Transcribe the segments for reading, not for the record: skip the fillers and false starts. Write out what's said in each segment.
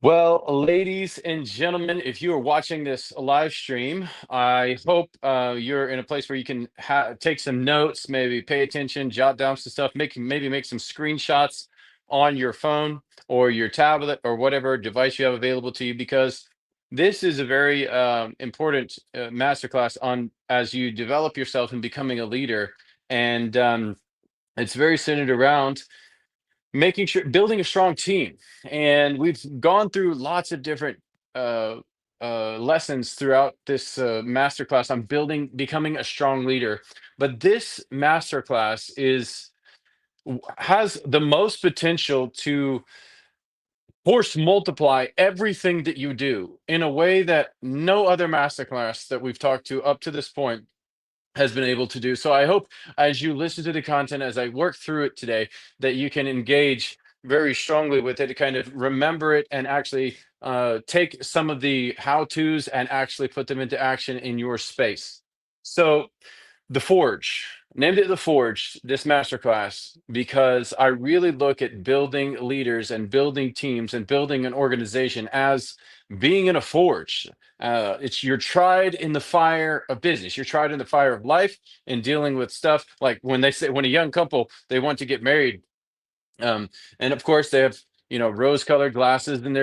Well, ladies and gentlemen, if you are watching this live stream, I hope you're in a place where you can take some notes, maybe pay attention, jot down some stuff, maybe make some screenshots on your phone or your tablet or whatever device you have available to you, because this is a very important masterclass on as you develop yourself in becoming a leader, and it's very centered around making sure building a strong team. And we've gone through lots of different uh, lessons throughout this masterclass on building becoming a strong leader, but this masterclass has the most potential to force multiply everything that you do in a way that no other masterclass that we've talked to up to this point has been able to do. So I hope as you listen to the content, as I work through it today, that you can engage very strongly with it, to kind of remember it and actually take some of the how to's and actually put them into action in your space. So the Forge. Named it The Forge, this masterclass, because I really look at building leaders and building teams and building an organization as being in a forge. It's you're tried in the fire of business. You're tried in the fire of life and dealing with stuff like when they say when a young couple they want to get married, um, and of course they have rose-colored glasses, and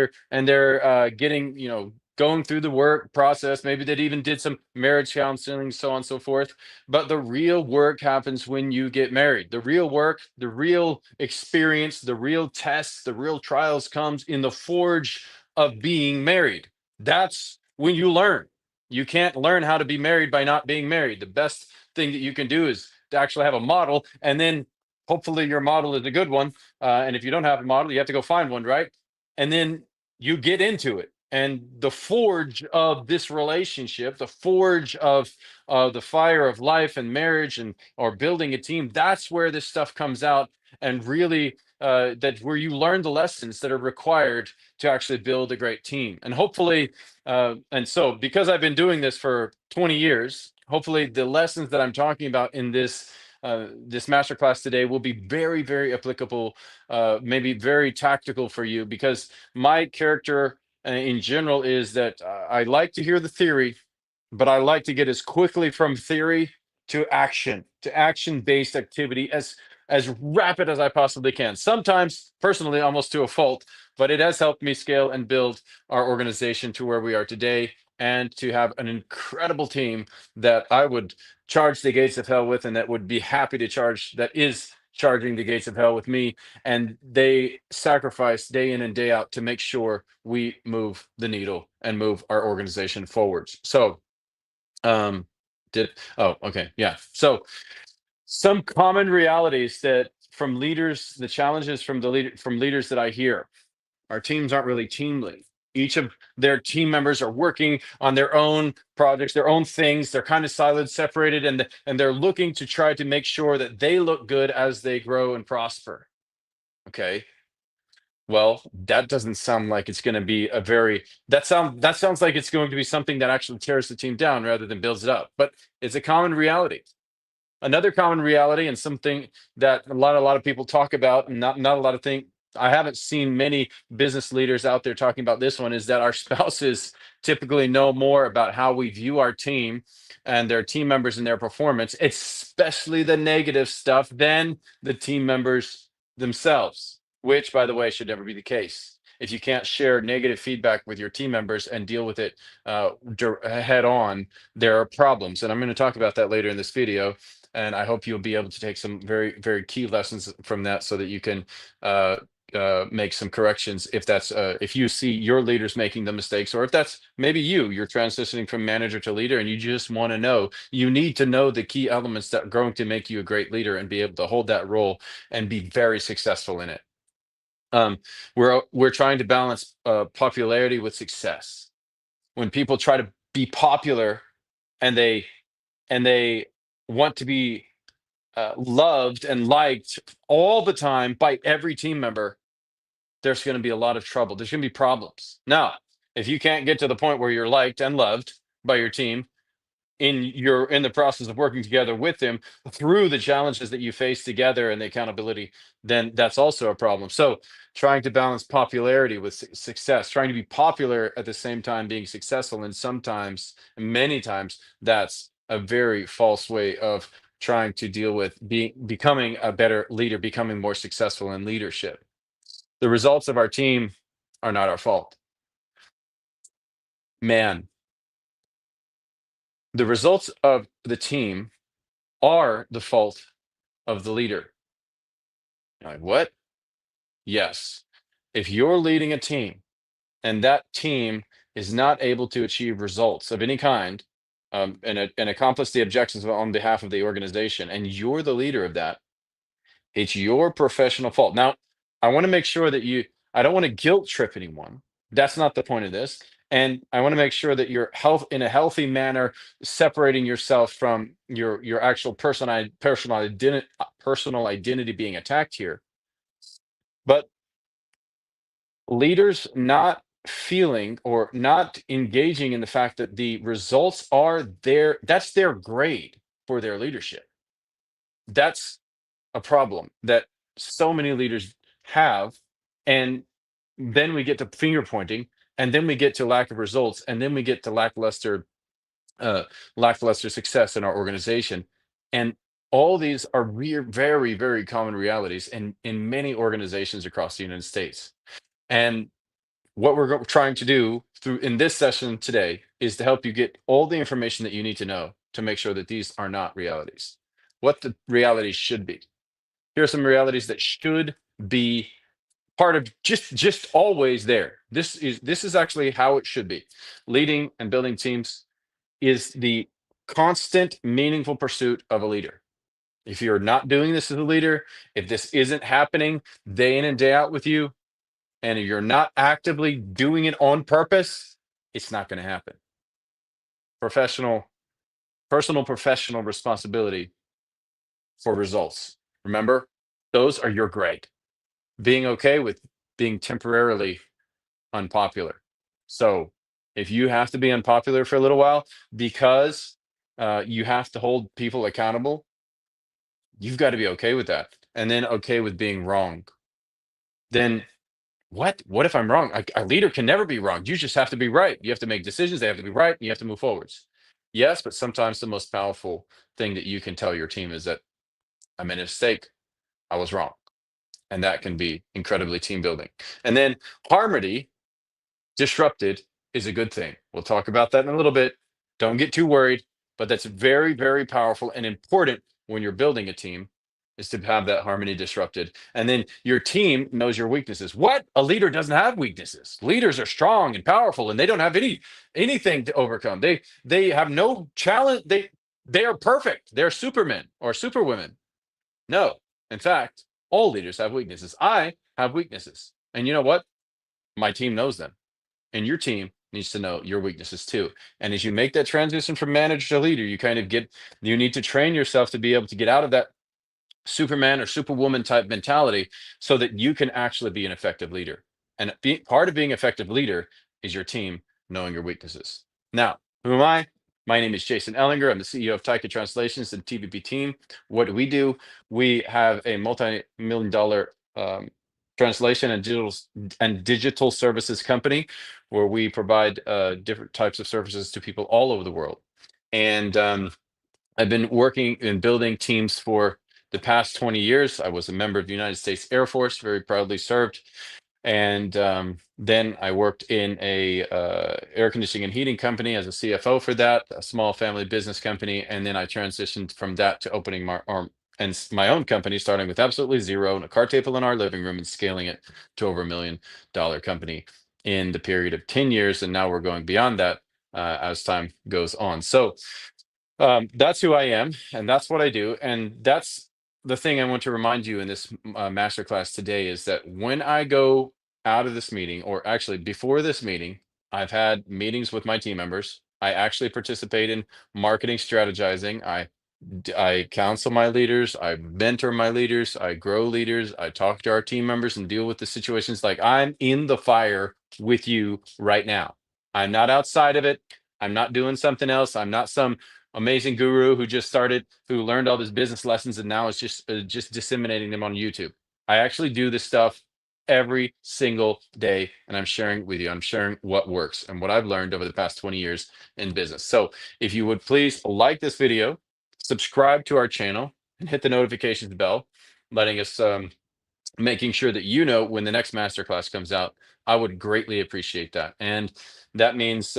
they're getting going through the work process. Maybe they even did some marriage counseling, so on and so forth. But the real work happens when you get married. The real work, the real experience, the real tests, the real trials comes in the forge of being married. That's when you learn. You can't learn how to be married by not being married. The best thing that you can do is to actually have a model, and then hopefully your model is a good one, and if you don't have a model, you have to go find one, right? And then you get into it. And the forge of this relationship, the forge of the fire of life and marriage and or building a team, that's where this stuff comes out. And really, that where you learn the lessons that are required to actually build a great team. And hopefully, and so because I've been doing this for 20 years, hopefully the lessons that I'm talking about in this masterclass today will be very, very applicable, maybe very tactical for you, because my character in general is that I like to hear the theory, but I like to get as quickly from theory to action-based activity as rapid as I possibly can. Sometimes, personally, almost to a fault, but it has helped me scale and build our organization to where we are today, and to have an incredible team that I would charge the gates of hell with, and that would be happy to charge, that is charging the gates of hell with me. And they sacrifice day in and day out to make sure we move the needle and move our organization forwards. So, um, oh, okay, yeah. So, some common realities that from leaders, the challenges from from leaders that I hear: our teams aren't really teamly. Each of their team members are working on their own projects, their own things. They're kind of siloed, separated, and they're looking to try to make sure that they look good as they grow and prosper. Okay. Well, that doesn't sound like it's going to be a very that sounds like it's going to be something that actually tears the team down rather than builds it up. But it's a common reality. Another common reality, and something that a lot of people talk about, and not a lot of thing. I haven't seen many business leaders out there talking about this one, is that our spouses typically know more about how we view our team and their team members and their performance, especially the negative stuff, than the team members themselves, which, by the way, should never be the case. If you can't share negative feedback with your team members and deal with it head on, there are problems. And I'm going to talk about that later in this video, and I hope you'll be able to take some very, very key lessons from that, so that you can uh, make some corrections if that's if you see your leaders making the mistakes, or if that's maybe you're transitioning from manager to leader, and you just want to know, you need to know the key elements that are going to make you a great leader and be able to hold that role and be very successful in it. Um, we're trying to balance popularity with success. When people try to be popular, and they want to be loved and liked all the time by every team member, there's going to be a lot of trouble. There's going to be problems. Now, if you can't get to the point where you're liked and loved by your team, you're in the process of working together with them through the challenges that you face together and the accountability, then that's also a problem. So trying to balance popularity with success, trying to be popular at the same time being successful, and sometimes, many times, that's a very false way of trying to deal with becoming a better leader, becoming more successful in leadership. The results of our team are not our fault. Man, the results of the team are the fault of the leader. Like, what? Yes. If you're leading a team and that team is not able to achieve results of any kind, and accomplish the objectives on behalf of the organization, and you're the leader of that, it's your professional fault. Now, I want to make sure that I don't want to guilt trip anyone. That's not the point of this. And I want to make sure that you're in a healthy manner, separating yourself from your actual personal identity being attacked here. But leaders not feeling or not engaging in the fact that the results are that's their grade for their leadership. That's a problem that so many leaders have. And then we get to finger pointing, and then we get to lack of results, and then we get to uh, lackluster success in our organization. And all these are very, very common realities in many organizations across the United States. And what we're trying to do through in this session today is to help you get all the information that you need to know to make sure that these are not realities. What the realities should be. Here are some realities that should be part of just always there. This is actually how it should be. Leading and building teams is the constant meaningful pursuit of a leader. If you're not doing this as a leader, if this isn't happening day in and day out with you, and you're not actively doing it on purpose, it's not going to happen. Professional Personal professional responsibility for results. Remember, those are your grade. Being okay with being temporarily unpopular. So if you have to be unpopular for a little while because you have to hold people accountable, you've got to be okay with that. And then okay with being wrong. Then what? What if I'm wrong? A leader can never be wrong. You just have to be right. You have to make decisions. They have to be right. And you have to move forwards. Yes, but sometimes the most powerful thing that you can tell your team is that I made a mistake. I was wrong. And that can be incredibly team building. And then harmony disrupted is a good thing. We'll talk about that in a little bit. Don't get too worried, but that's very, very powerful and important when you're building a team is to have that harmony disrupted. And then your team knows your weaknesses. What? A leader doesn't have weaknesses. Leaders are strong and powerful and they don't have anything to overcome. They have no challenge. They are perfect. They're supermen or superwomen. No. In fact, all leaders have weaknesses. I have weaknesses. And you know what? My team knows them, and your team needs to know your weaknesses too. And as you make that transition from manager to leader, you need to train yourself to be able to get out of that Superman or Superwoman type mentality so that you can actually be an effective leader. And part of being effective leader is your team knowing your weaknesses. Now, who am I? My name is Jason Ellinger. I'm the CEO of Taika Translations and TVP Team. What do? We have a multi-million dollar translation and digital services company where we provide different types of services to people all over the world. And I've been working and building teams for the past 20 years. I was a member of the United States Air Force, very proudly served. And then I worked in a air conditioning and heating company as a CFO for that, a small family business company. And then I transitioned from that to opening my own company, starting with absolutely zero and a card table in our living room and scaling it to over $1 million company in the period of 10 years. And now we're going beyond that as time goes on. So that's who I am, and that's what I do, and that's the thing I want to remind you in this masterclass today is that when I go out of this meeting, or actually before this meeting, I've had meetings with my team members. I actually participate in marketing strategizing. I counsel my leaders, I mentor my leaders, I grow leaders, I talk to our team members and deal with the situations like I'm in the fire with you right now. I'm not outside of it. I'm not doing something else. I'm not some amazing guru who just started, who learned all these business lessons and now is just disseminating them on YouTube. I actually do this stuff every single day, and I'm sharing it with you. I'm sharing what works and what I've learned over the past 20 years in business. So if you would please like this video, subscribe to our channel, and hit the notifications bell, letting us making sure that you know when the next masterclass comes out. I would greatly appreciate that. And that means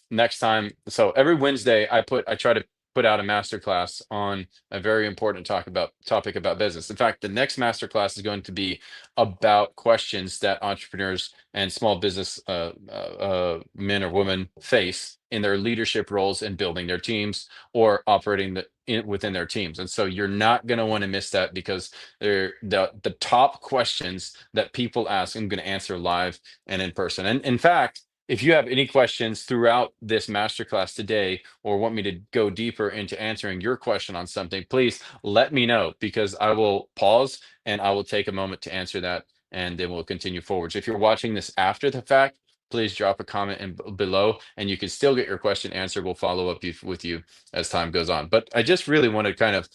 next time, so every Wednesday I try to put out a masterclass on a very important topic about business. In fact, the next masterclass is going to be about questions that entrepreneurs and small business men or women face in their leadership roles in building their teams or operating within their teams. And so you're not going to want to miss that, because they're the top questions that people ask, I'm going to answer live and in person. And in fact, if you have any questions throughout this masterclass today, or want me to go deeper into answering your question on something, please let me know, because I will pause and I will take a moment to answer that, and then we'll continue forwards. If you're watching this after the fact, please drop a comment below, and you can still get your question answered. We'll follow up with you as time goes on. But I just really want to kind of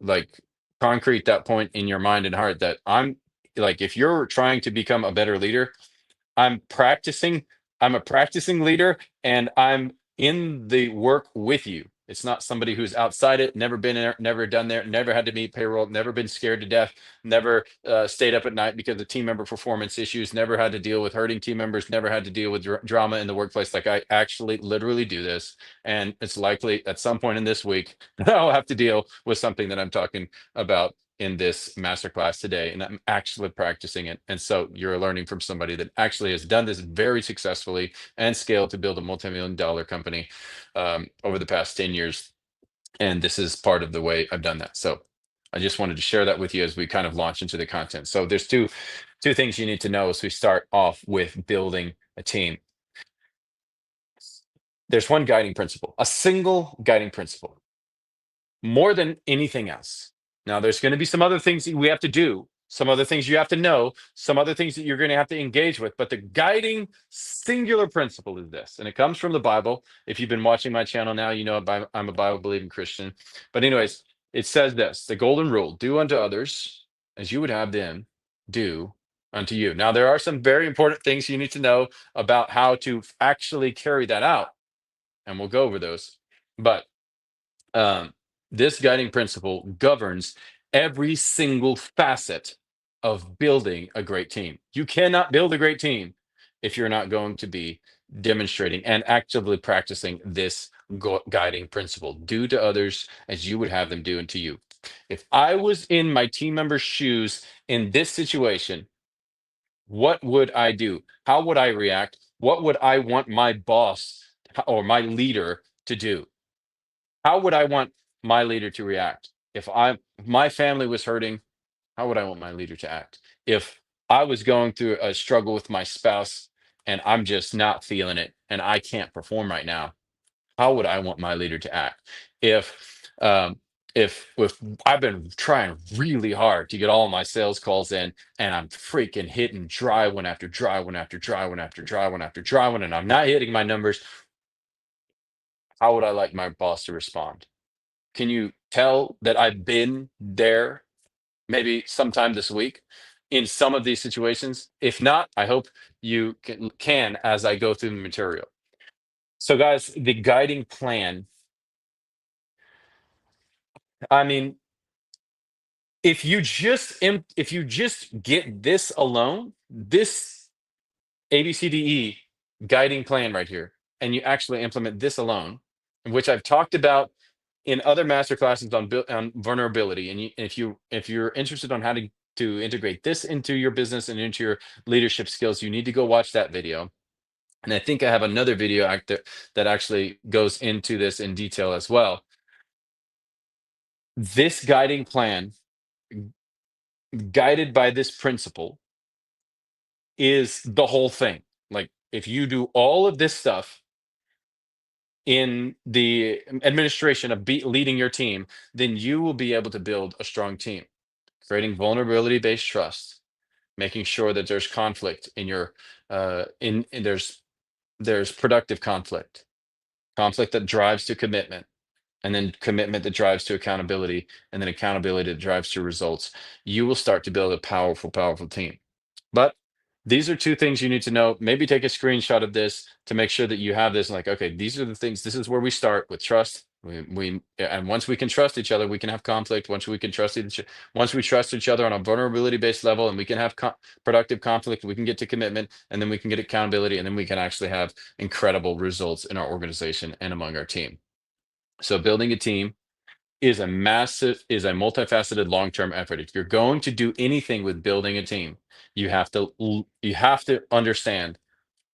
like concrete that point in your mind and heart, that I'm like, if you're trying to become a better leader, I'm practicing. I'm a practicing leader, and I'm in the work with you. It's not somebody who's outside it, never been there, never done there, never had to meet payroll, never been scared to death, never stayed up at night because of team member performance issues, never had to deal with hurting team members, never had to deal with drama in the workplace. Like, I actually literally do this, and it's likely at some point in this week I'll have to deal with something that I'm talking about in this masterclass today, and I'm actually practicing it. And so you're learning from somebody that actually has done this very successfully and scaled to build a multi-million-dollar company over the past 10 years. And this is part of the way I've done that. So I just wanted to share that with you as we kind of launch into the content. So there's two things you need to know as we start off with building a team. There's one guiding principle, a single guiding principle, more than anything else. Now, there's going to be some other things that we have to do, some other things you have to know, some other things that you're going to have to engage with. But the guiding singular principle is this, and it comes from the Bible. If you've been watching my channel now, you know I'm a Bible believing Christian. But, anyways, it says this: the golden rule, do unto others as you would have them do unto you. Now, there are some very important things you need to know about how to actually carry that out, and we'll go over those. But um, this guiding principle governs every single facet of building a great team. You cannot build a great team if you're not going to be demonstrating and actively practicing this guiding principle. Do to others as you would have them do unto you. If I was in my team member's shoes in this situation, what would I do? How would I react? What would I want my boss or my leader to do? How would I want my leader to react? If my family was hurting, how would I want my leader to act? If I was going through a struggle with my spouse and I'm just not feeling it and I can't perform right now, how would I want my leader to act? Um, if I've been trying really hard to get all my sales calls in, and I'm freaking hitting dry one after dry one after dry one after dry one after dry one, and I'm not hitting my numbers, how would I like my boss to respond? Can you tell that I've been there maybe sometime this week in some of these situations? If not, I hope you can as I go through the material. So, guys, the guiding plan. I mean, if you just get this alone, this ABCDE guiding plan right here, and you actually implement this alone, which I've talked about in other master classes on on vulnerability, and if you're interested on how to integrate this into your business and into your leadership skills, you need to go watch that video. And I think I have another video that actually goes into this in detail as well. This guiding plan, guided by this principle, is the whole thing. Like, if you do all of this stuff in the administration of leading your team, then you will be able to build a strong team, creating vulnerability based trust, making sure that there's conflict in your in there's productive conflict, conflict that drives to commitment, and then commitment that drives to accountability, and then accountability that drives to results, you will start to build a powerful, powerful team. But these are two things you need to know. Maybe take a screenshot of this to make sure that you have this. Like, okay, these are the things. This is where we start with trust. And once we can trust each other, we can have conflict. Once we trust each other on a vulnerability based level, and we can have productive conflict, we can get to commitment, and then we can get accountability, and then we can actually have incredible results in our organization and among our team. So building a team is a multifaceted long-term effort. If you're going to do anything with building a team, you have to understand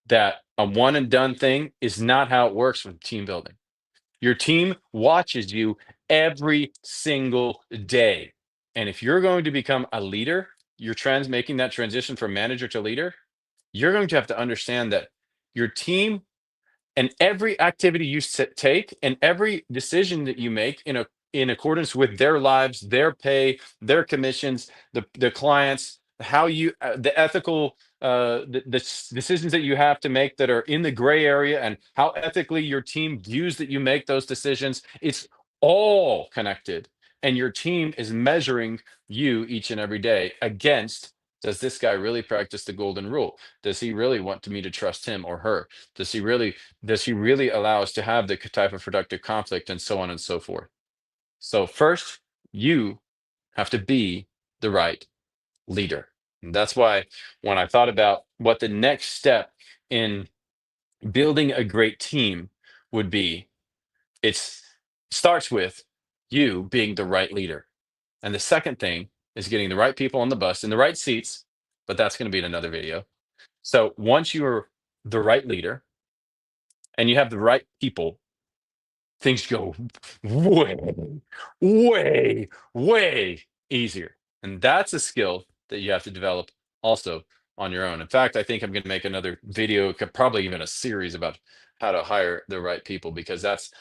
that a one and done thing is not how it works with team building. Your team watches you every single day. And if you're going to become a leader, making that transition from manager to leader, you're going to have to understand that your team and every activity you take and every decision that you make in accordance with their lives, their pay, their commissions, the clients, how you the ethical decisions that you have to make that are in the gray area, and how ethically your team views that you make those decisions. It's all connected, and your team is measuring you each and every day against, does this guy really practice the golden rule? Does he really want me to trust him or her? Does he really allow us to have the type of productive conflict, and so on and so forth? So first, you have to be the right leader. And that's why when I thought about what the next step in building a great team would be, it starts with you being the right leader. And the second thing is getting the right people on the bus in the right seats, but that's going to be in another video. So once you're the right leader and you have the right people, things go way, way, way easier. And that's a skill that you have to develop also on your own. In fact, I think I'm going to make another video, probably even a series, about how to hire the right people, because that's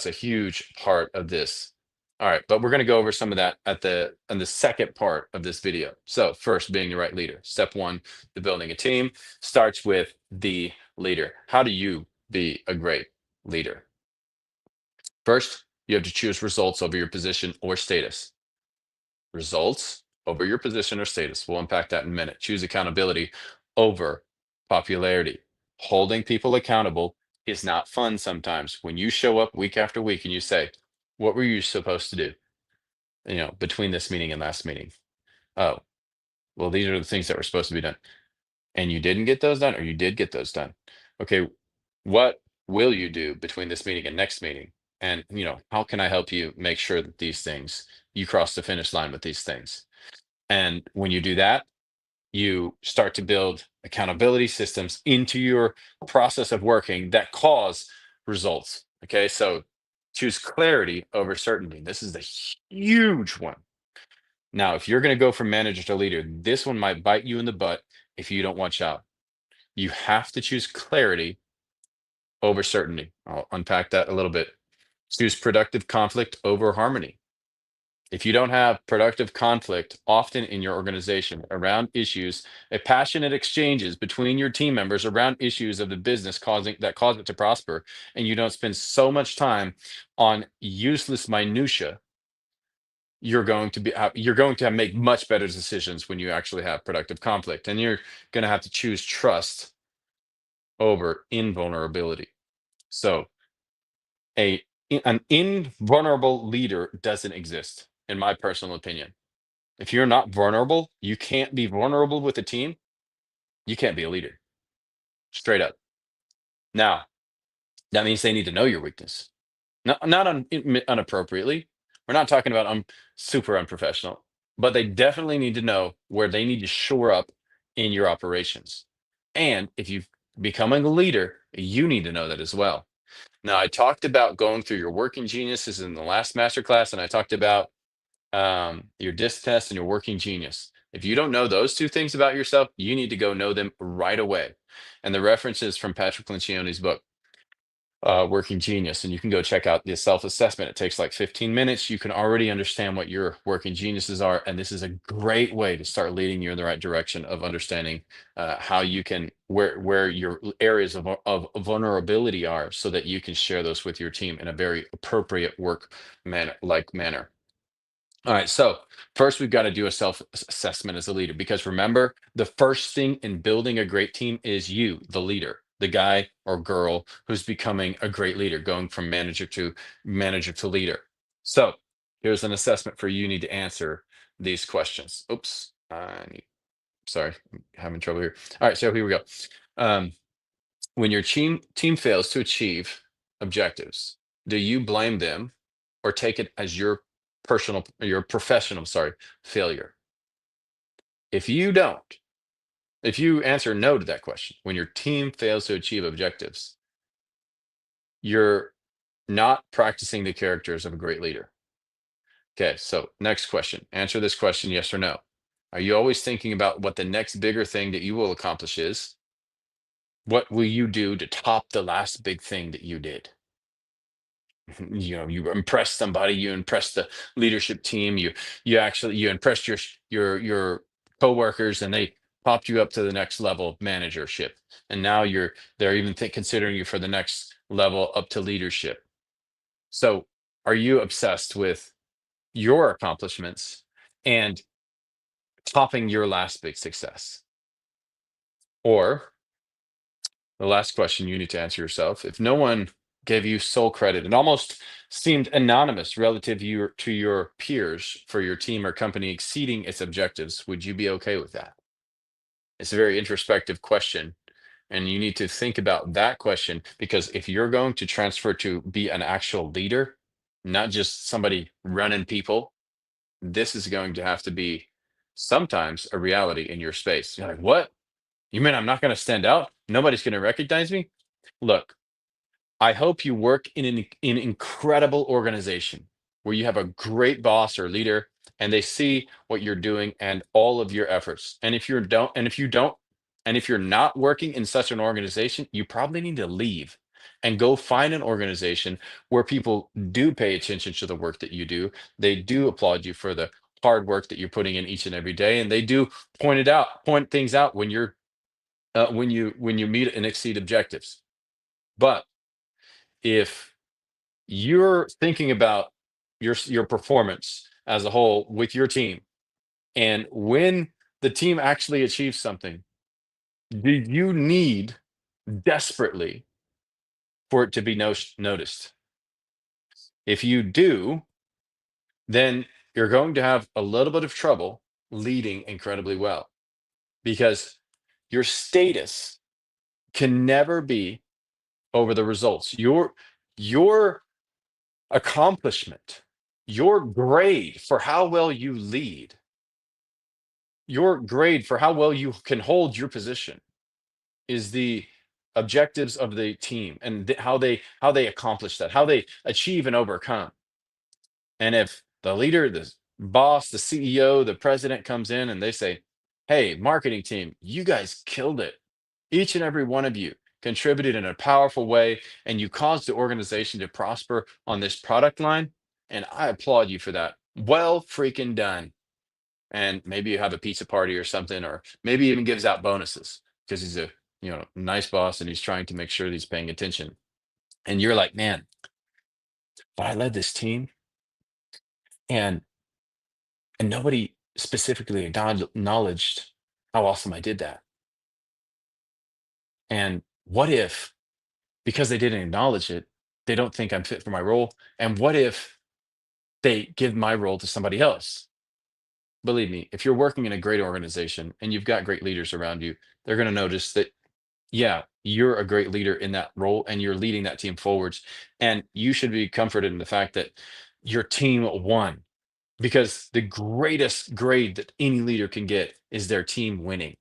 a huge part of this. All right, but we're going to go over some of that in the second part of this video. So first, being the right leader. Step one to building a team starts with the leader. How do you be a great leader? First, you have to choose results over your position or status. Results over your position or status. We'll unpack that in a minute. Choose accountability over popularity. Holding people accountable is not fun sometimes. When you show up week after week and you say, what were you supposed to do? Between this meeting and last meeting. Oh, well, these are the things that were supposed to be done. And you didn't get those done, or you did get those done. Okay, what will you do between this meeting and next meeting? And how can I help you make sure that you cross the finish line with these things? And when you do that, you start to build accountability systems into your process of working that cause results. Okay, so choose clarity over certainty. This is the huge one. Now, if you're going to go from manager to leader, this one might bite you in the butt if you don't watch out. You have to choose clarity over certainty. I'll unpack that a little bit. Choose productive conflict over harmony. If you don't have productive conflict often in your organization around issues, passionate exchanges between your team members around issues of the business that cause it to prosper, and you don't spend so much time on useless minutia, you're going to make much better decisions when you actually have productive conflict, and you're going to have to choose trust over invulnerability. So an invulnerable leader doesn't exist, in my personal opinion. If you're not vulnerable, you can't be vulnerable with a team. You can't be a leader, straight up. Now, that means they need to know your weakness, not unappropriately. We're not talking about super unprofessional, but they definitely need to know where they need to shore up in your operations. And if you've becoming a leader, you need to know that as well. Now, I talked about going through your working geniuses in the last masterclass, and I talked about your disc test and your working genius. If you don't know those two things about yourself, you need to go know them right away. And the reference is from Patrick Lencioni's book. Working Genius, and you can go check out the self-assessment. It takes like 15 minutes. You can already understand what your working geniuses are, and this is a great way to start leading you in the right direction of understanding how you can where your areas of vulnerability are, so that you can share those with your team in a very appropriate work manner. All right, so first we've got to do a self-assessment as a leader, because remember, the first thing in building a great team is you, the leader, the guy or girl who's becoming a great leader, going from manager to leader. So here's an assessment for you. You need to answer these questions. Oops, sorry, I'm having trouble here. All right, so here we go. Um, when your team fails to achieve objectives, do you blame them or take it as your professional, sorry, failure? If you don't, if you answer no to that question, when your team fails to achieve objectives, you're not practicing the characters of a great leader. Okay, so next question. Answer this question, yes or no. Are you always thinking about what the next bigger thing that you will accomplish is? What will you do to top the last big thing that you did? You impressed somebody, you impressed the leadership team, you impressed your coworkers, and they popped you up to the next level of managership, and now they're even considering you for the next level up to leadership. So are you obsessed with your accomplishments and topping your last big success? Or the last question you need to answer yourself: if no one gave you sole credit and almost seemed anonymous relative to your peers for your team or company exceeding its objectives, would you be okay with that? It's a very introspective question. And you need to think about that question, because if you're going to transfer to be an actual leader, not just somebody running people, this is going to have to be sometimes a reality in your space. You're like, what? You mean I'm not going to stand out? Nobody's going to recognize me? Look, I hope you work in an incredible organization where you have a great boss or leader, and they see what you're doing and all of your efforts. And if you're not working in such an organization, you probably need to leave and go find an organization where people do pay attention to the work that you do. They do applaud you for the hard work that you're putting in each and every day, and they do point things out when you meet and exceed objectives. But if you're thinking about your performance as a whole with your team, and when the team actually achieves something, do you need desperately for it to be noticed? If you do, then you're going to have a little bit of trouble leading incredibly well, because your status can never be over the results. Your accomplishment, your grade for how well you lead, your grade for how well you can hold your position, is the objectives of the team, and how they accomplish that, how they achieve and overcome. And if the leader, the boss, the CEO, the president comes in and they say, "Hey, marketing team, you guys killed it. Each and every one of you contributed in a powerful way, and you caused the organization to prosper on this product line. And I applaud you for that. Well, freaking done." And maybe you have a pizza party or something, or maybe even gives out bonuses because he's a nice boss, and he's trying to make sure that he's paying attention. And you're like, man, but I led this team, and nobody specifically acknowledged how awesome I did that. And what if, because they didn't acknowledge it, they don't think I'm fit for my role? And what if they give my role to somebody else? Believe me, if you're working in a great organization and you've got great leaders around you, they're going to notice that, yeah, you're a great leader in that role, and you're leading that team forwards. And you should be comforted in the fact that your team won, because the greatest grade that any leader can get is their team winning.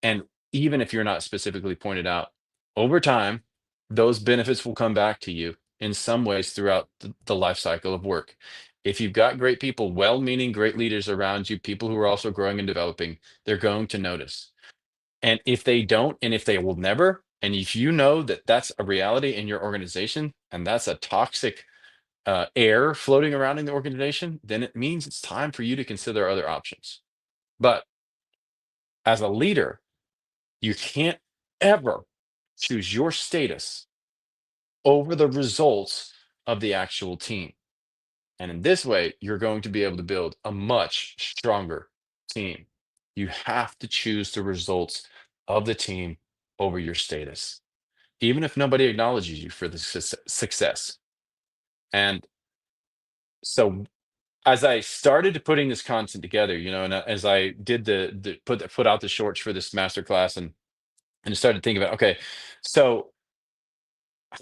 And even if you're not specifically pointed out, over time, those benefits will come back to you in some ways throughout the life cycle of work. If you've got great people, well meaning great leaders around you, people who are also growing and developing, they're going to notice. And if they don't, and if they will never, And if you know that that's a reality in your organization and that's a toxic air floating around in the organization, then it means it's time for you to consider other options. But as a leader, you can't ever choose your status over the results of the actual team. And in this way, you're going to be able to build a much stronger team. You have to choose the results of the team over your status, even if nobody acknowledges you for the success. And so as I started to putting this content together, and as I did the put out the shorts for this masterclass and started thinking about, okay, so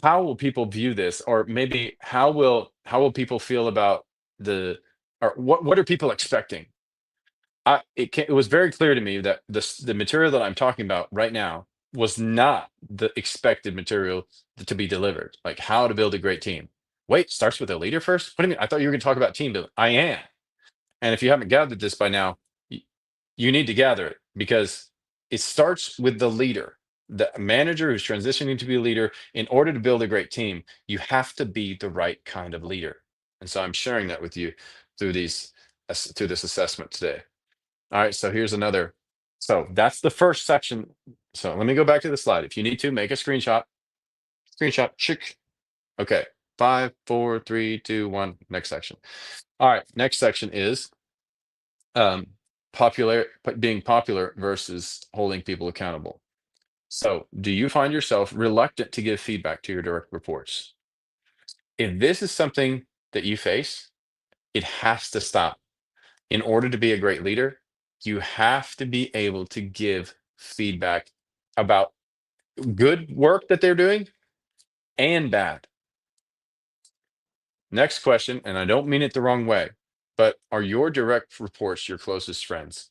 how will people view this, or maybe how will people feel about the, or what are people expecting? It was very clear to me that the material that I'm talking about right now was not the expected material to be delivered. Like how to build a great team. Wait, starts with a leader first? What do you mean? I thought you were going to talk about team building. I am. And if you haven't gathered this by now, you need to gather it because it starts with the leader, the manager who's transitioning to be a leader. In order to build a great team, you have to be the right kind of leader. And so I'm sharing that with you through through this assessment today. All right, so here's another. So that's the first section. So let me go back to the slide. If you need to, make a screenshot. Screenshot, chick. Okay, 5, 4, 3, 2, 1. Next section. All right, next section is um, being popular versus holding people accountable. So, do you find yourself reluctant to give feedback to your direct reports? If this is something that you face, it has to stop. In order to be a great leader, you have to be able to give feedback about good work that they're doing and bad. Next question, and I don't mean it the wrong way, but are your direct reports your closest friends?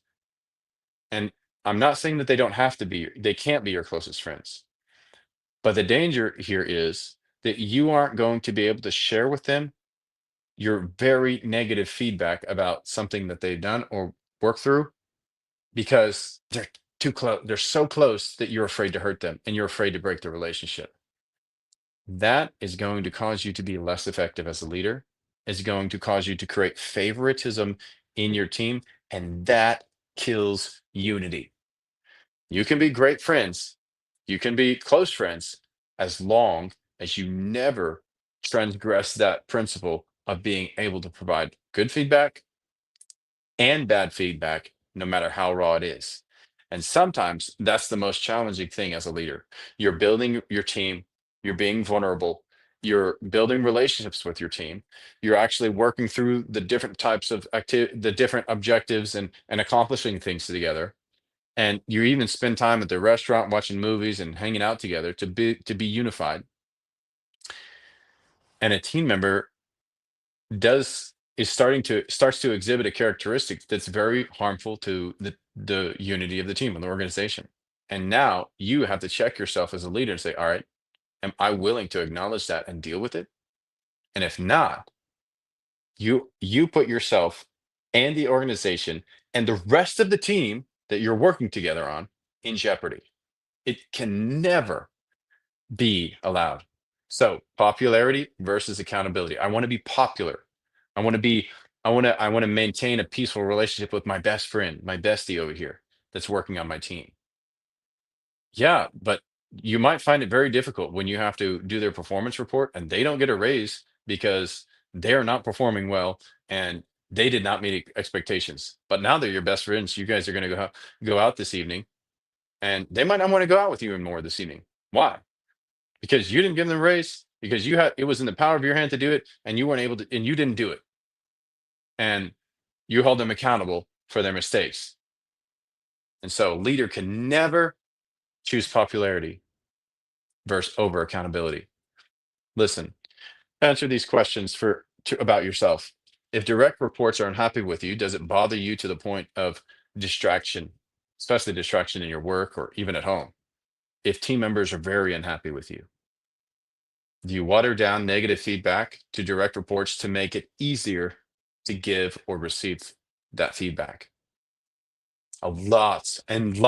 And I'm not saying that they don't have to be, they can't be your closest friends. But the danger here is that you aren't going to be able to share with them your very negative feedback about something that they've done or worked through because they're too close. They're so close that you're afraid to hurt them and you're afraid to break the relationship. That is going to cause you to be less effective as a leader, is going to cause you to create favoritism in your team, and that kills unity. You can be great friends, you can be close friends as long as you never transgress that principle of being able to provide good feedback and bad feedback, no matter how raw it is. And sometimes that's the most challenging thing as a leader. You're building your team, you're being vulnerable, you're building relationships with your team, you're actually working through the different types of the different objectives and accomplishing things together. And you even spend time at the restaurant watching movies and hanging out together to be unified. And a team member does is starts to exhibit a characteristic that's very harmful to the unity of the team and the organization. And now you have to check yourself as a leader and say, all right, am I willing to acknowledge that and deal with it? And if not, you put yourself and the organization and the rest of the team that you're working together on in jeopardy. It can never be allowed. So popularity versus accountability. I want to be popular. I want to be, I want to maintain a peaceful relationship with my best friend, my bestie over here that's working on my team. Yeah, but you might find it very difficult when you have to do their performance report and they don't get a raise because they're not performing well and they did not meet expectations. But now they're your best friends. You guys are going to go out this evening and they might not want to go out with you anymore this evening. Why? Because you didn't give them a raise, because you had it was in the power of your hand to do it, and you weren't able to, and you didn't do it. And you hold them accountable for their mistakes. And so leader can never choose popularity versus over accountability. Listen, answer these questions about yourself. If direct reports are unhappy with you, does it bother you to the point of distraction, especially distraction in your work or even at home? If team members are very unhappy with you, do you water down negative feedback to direct reports to make it easier to give or receive that feedback? A lot and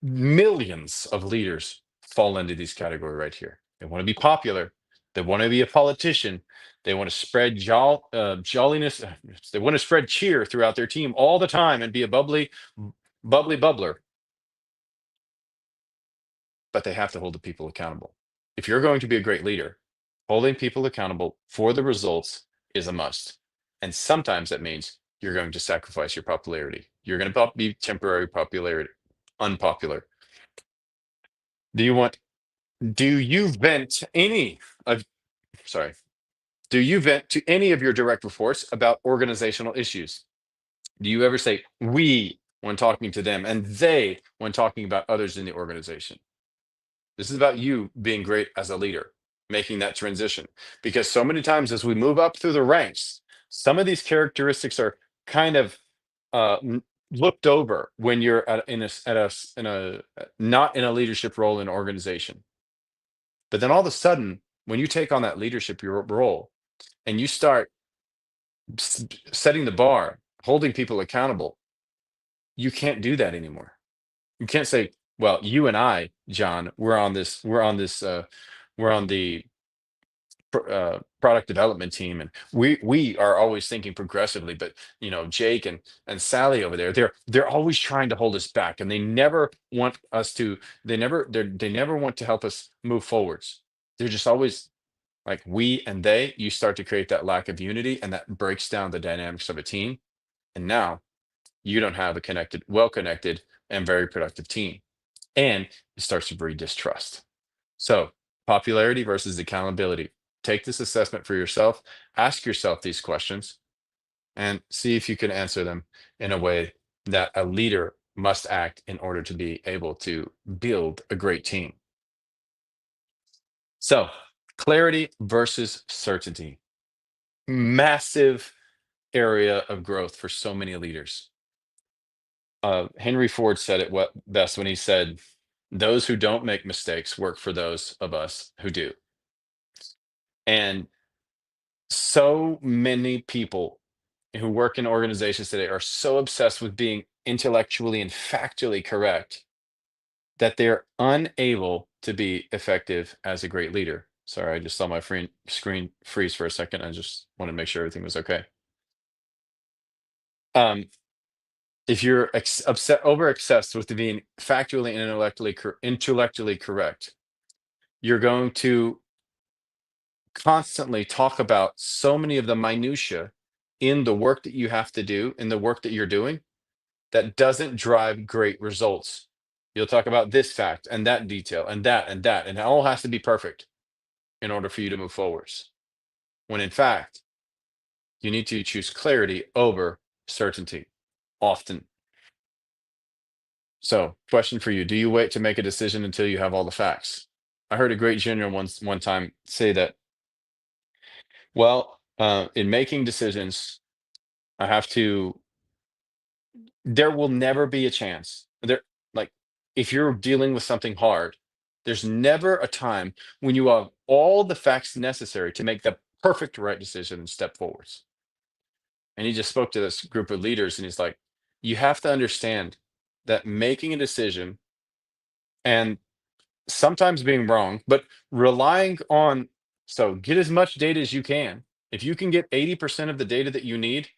millions of leaders fall into these category right here. They want to be popular. They want to be a politician. They want to spread jolliness. They want to spread cheer throughout their team all the time and be a bubbly bubbler. But they have to hold the people accountable. If you're going to be a great leader, holding people accountable for the results is a must. And sometimes that means you're going to sacrifice your popularity. You're going to be temporary popularity, unpopular. Do you want, do you vent any of, sorry, do you vent to any of your direct reports about organizational issues? Do you ever say we when talking to them and they when talking about others in the organization? This is about you being great as a leader, making that transition. Because so many times as we move up through the ranks, some of these characteristics are kind of looked over when you're not in a leadership role in an organization. But then all of a sudden, when you take on that leadership role and you start setting the bar, holding people accountable, you can't do that anymore. You can't say, well, you and I, John, we're on the product development team, and we are always thinking progressively. But Jake and Sally over there, they're always trying to hold us back, and they never want us to. They never want to help us move forwards. They're just always like we and they. You start to create that lack of unity, and that breaks down the dynamics of a team. And now you don't have a well connected, and very productive team, and it starts to breed distrust. So, popularity versus accountability. Take this assessment for yourself, ask yourself these questions, and see if you can answer them in a way that a leader must act in order to be able to build a great team. So, clarity versus certainty. Massive area of growth for so many leaders. Henry Ford said it best when he said, "Those who don't make mistakes work for those of us who do." And so many people who work in organizations today are so obsessed with being intellectually and factually correct that they're unable to be effective as a great leader. Sorry, I just saw my screen freeze for a second. I just wanted to make sure everything was okay. Um, if you're over obsessed with being factually and intellectually correct, you're going to constantly talk about so many of the minutia in the work that you have to do, in the work that you're doing, that doesn't drive great results. You'll talk about this fact and that detail and that and that, and it all has to be perfect in order for you to move forwards. When in fact, you need to choose clarity over certainty often. So, question for you: do you wait to make a decision until you have all the facts? I heard a great general one time say that, well, in making decisions, I have to there will never be a chance. Like, if you're dealing with something hard, there's never a time when you have all the facts necessary to make the perfect right decision and step forwards. And he just spoke to this group of leaders and he's like, you have to understand that making a decision and sometimes being wrong, but relying on, so get as much data as you can. If you can get 80% of the data that you need,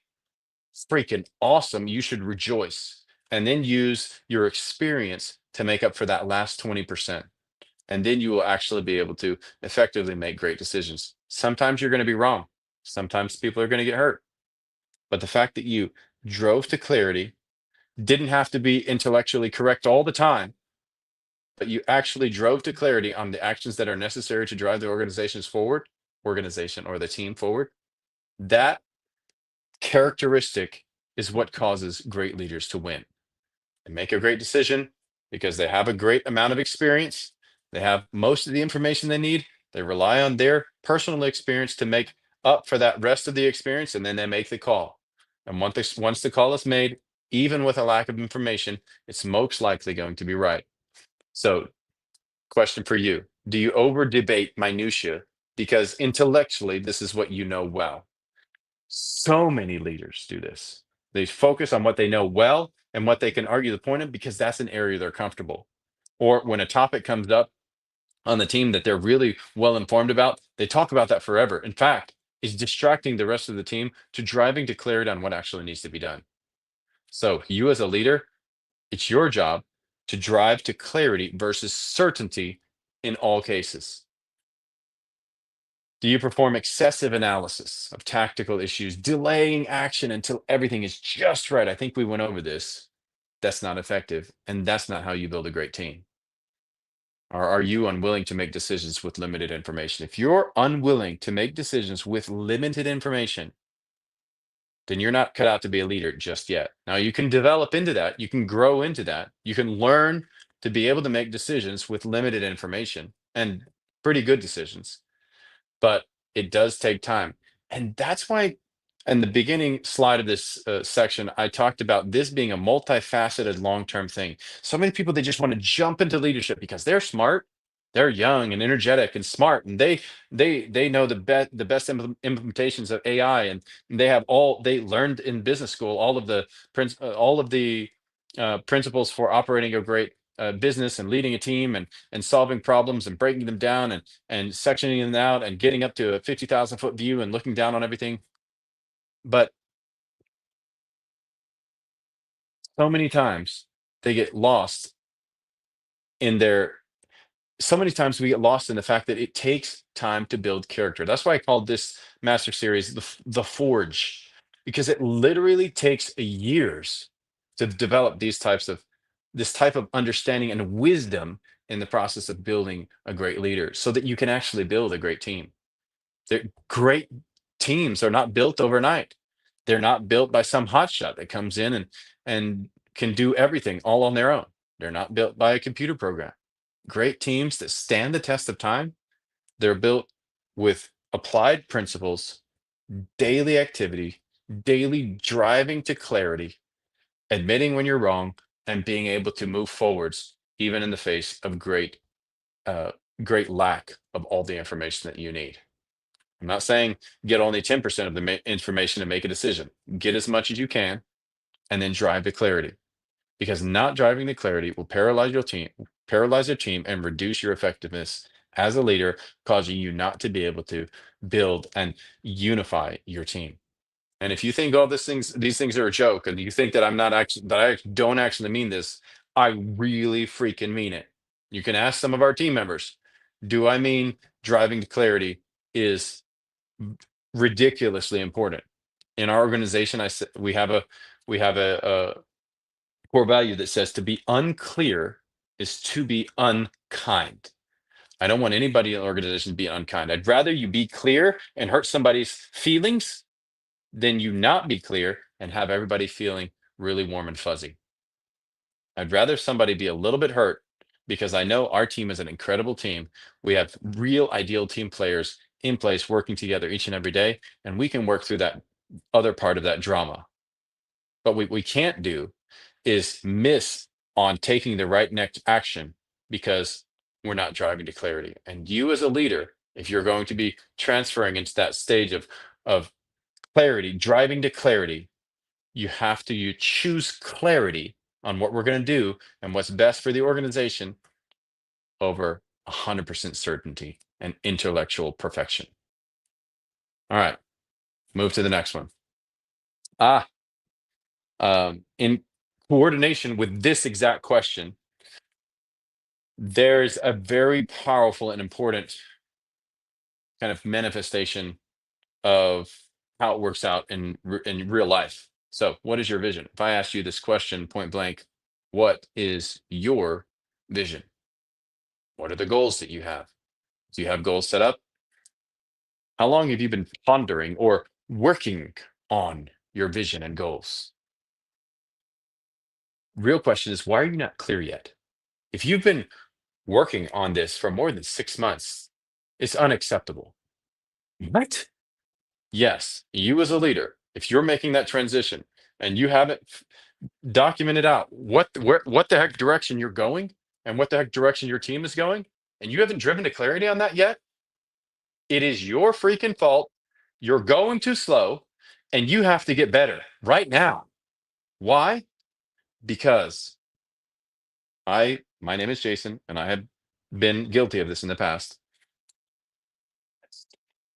freaking awesome. You should rejoice and then use your experience to make up for that last 20%. And then you will actually be able to effectively make great decisions. Sometimes you're going to be wrong. Sometimes people are going to get hurt. But the fact that you drove to clarity, didn't have to be intellectually correct all the time, but you actually drove to clarity on the actions that are necessary to drive the organization or the team forward. That characteristic is what causes great leaders to win and make a great decision because they have a great amount of experience. They have most of the information they need. They rely on their personal experience to make up for that rest of the experience, and then they make the call. And once the call is made, even with a lack of information, it's most likely going to be right. So, question for you: do you over debate minutia because intellectually this is what you know well? So many leaders do this. They focus on what they know well and what they can argue the point of because that's an area they're comfortable. Or when a topic comes up, on the team that they're really well informed about, they talk about that forever. In fact, it's distracting the rest of the team to driving to clarity on what actually needs to be done. So, you as a leader, it's your job to drive to clarity versus certainty in all cases. Do you perform excessive analysis of tactical issues, delaying action until everything is just right? I think we went over this. That's not effective, and that's not how you build a great team. Or are you unwilling to make decisions with limited information? If you're unwilling to make decisions with limited information, then you're not cut out to be a leader just yet. Now, you can develop into that, you can grow into that, you can learn to be able to make decisions with limited information and pretty good decisions, but it does take time. And that's why, in the beginning slide of this section, I talked about this being a multifaceted long term thing. So many people, they just want to jump into leadership because they're smart. They're young and energetic and smart, and they know the best implementations of AI, and they have all they learned in business school, all of the principles for operating a great business and leading a team and solving problems and breaking them down and sectioning them out and getting up to a 50,000-foot view and looking down on everything. But so many times they get lost in their so many times we get lost in the fact that it takes time to build character. That's why I called this master series the Forge, because it literally takes years to develop this type of understanding and wisdom in the process of building a great leader so that you can actually build a great team. Great teams are not built overnight. They're not built by some hotshot that comes in and can do everything all on their own. They're not built by a computer program. Great teams that stand the test of time, they're built with applied principles, daily activity, daily driving to clarity, admitting when you're wrong, and being able to move forwards even in the face of uh, great lack of all the information that you need. I'm not saying get only 10% of the information to make a decision. Get as much as you can and then drive to clarity, because not driving to clarity will paralyze your team and reduce your effectiveness as a leader, causing you not to be able to build and unify your team. And if you think all these things are a joke, and you think that I'm not actually that I don't actually mean this, I really freaking mean it. You can ask some of our team members, do I mean driving to clarity is ridiculously important? In our organization, we have a core value that says to be unclear is to be unkind. I don't want anybody in the organization to be unkind. I'd rather you be clear and hurt somebody's feelings than you not be clear and have everybody feeling really warm and fuzzy. I'd rather somebody be a little bit hurt, because I know our team is an incredible team. We have real ideal team players in place working together each and every day, and we can work through that other part of that drama. But what we can't do is miss on taking the right next action because we're not driving to clarity. And you as a leader, if you're going to be transferring into that stage of clarity, driving to clarity, you have to you choose clarity on what we're going to do and what's best for the organization over 100% certainty and intellectual perfection. All right, move to the next one. Ah, in coordination with this exact question, there's a very powerful and important kind of manifestation of how it works out in real life. So, what is your vision? If I asked you this question point blank, what is your vision? What are the goals that you have? Do you have goals set up? How long have you been pondering or working on your vision and goals? Real question is, why are you not clear yet? If you've been working on this for more than 6 months, it's unacceptable. What? Yes, you as a leader, if you're making that transition and you haven't documented out what the heck direction you're going and what the heck direction your team is going, and you haven't driven to clarity on that yet, it is your freaking fault. You're going too slow, and you have to get better right now. Why? Because my name is Jason, and I have been guilty of this in the past.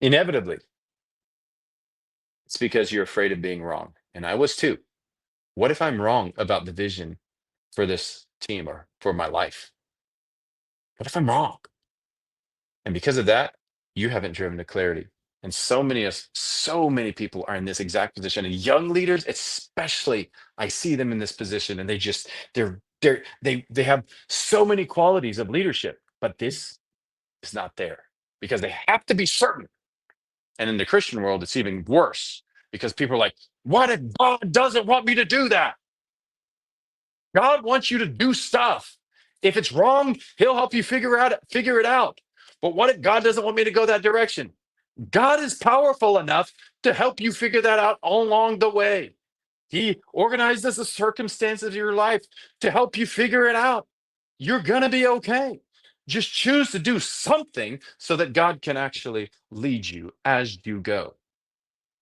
Inevitably, it's because you're afraid of being wrong. And I was too. What if I'm wrong about the vision for this team or for my life? What if I'm wrong? And because of that, you haven't driven to clarity. And so many people are in this exact position. And young leaders, especially, I see them in this position, and they have so many qualities of leadership, but this is not there because they have to be certain. And in the Christian world, it's even worse because people are like, what if God doesn't want me to do that? God wants you to do stuff. If it's wrong, he'll help you figure it out. But what if God doesn't want me to go that direction? God is powerful enough to help you figure that out all along the way. He organizes the circumstances of your life to help you figure it out. You're going to be okay. Just choose to do something so that God can actually lead you as you go.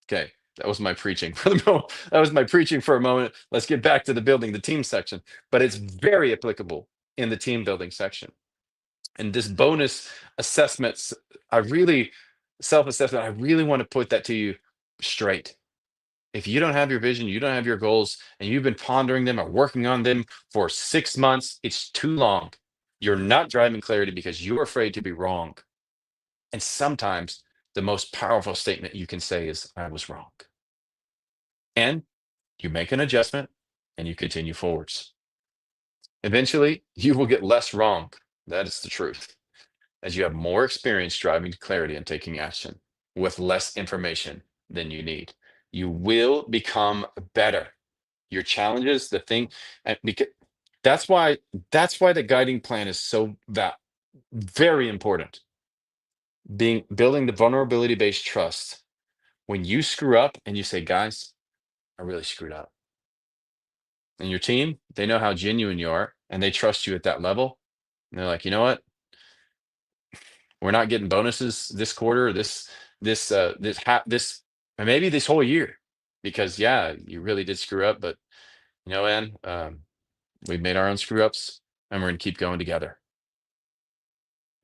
Okay, that was my preaching for the moment. That was my preaching for a moment. Let's get back to the building the team section, but it's very applicable in the team building section. And this bonus assessments, I really self-assessment, I really want to put that to you straight. If you don't have your vision, you don't have your goals, and you've been pondering them or working on them for 6 months, it's too long. You're not driving clarity because you're afraid to be wrong. And sometimes the most powerful statement you can say is, I was wrong. And you make an adjustment and you continue forwards. Eventually, you will get less wrong. That is the truth. As you have more experience driving to clarity and taking action with less information than you need, you will become better. Your challenges, the thing, and because that's why the guiding plan is so that very important. Building the vulnerability based trust. When you screw up and you say, guys, I really screwed up. And your team, they know how genuine you are and they trust you at that level. And they're like, you know what? We're not getting bonuses this quarter, this and maybe this whole year, because yeah, you really did screw up, but you know, Ann, we've made our own screw ups, and we're gonna keep going together.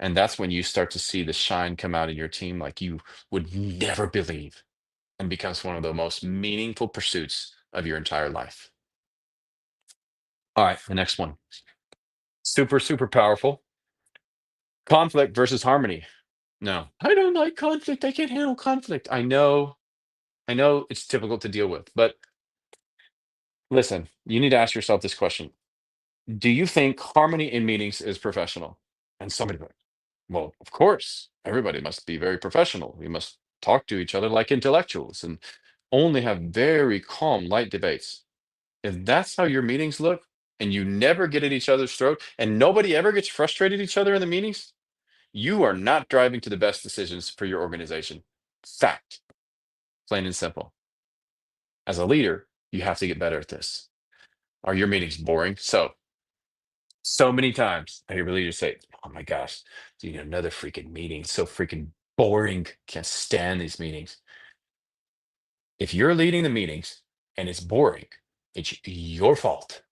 And that's when you start to see the shine come out of your team like you would never believe, and becomes one of the most meaningful pursuits of your entire life. All right, the next one, super super powerful. Conflict versus harmony. No, I don't like conflict. I can't handle conflict. I know it's difficult to deal with, but listen, you need to ask yourself this question. Do you think harmony in meetings is professional? And somebody goes, well, of course, everybody must be very professional. We must talk to each other like intellectuals and only have very calm, light debates. If that's how your meetings look and you never get at each other's throat and nobody ever gets frustrated at each other in the meetings, you are not driving to the best decisions for your organization. Fact, plain and simple. As a leader, you have to get better at this. Are your meetings boring? So many times I hear leaders say, "Oh my gosh, dude, another freaking meeting. It's so freaking boring. Can't stand these meetings." If you're leading the meetings and it's boring, it's your fault.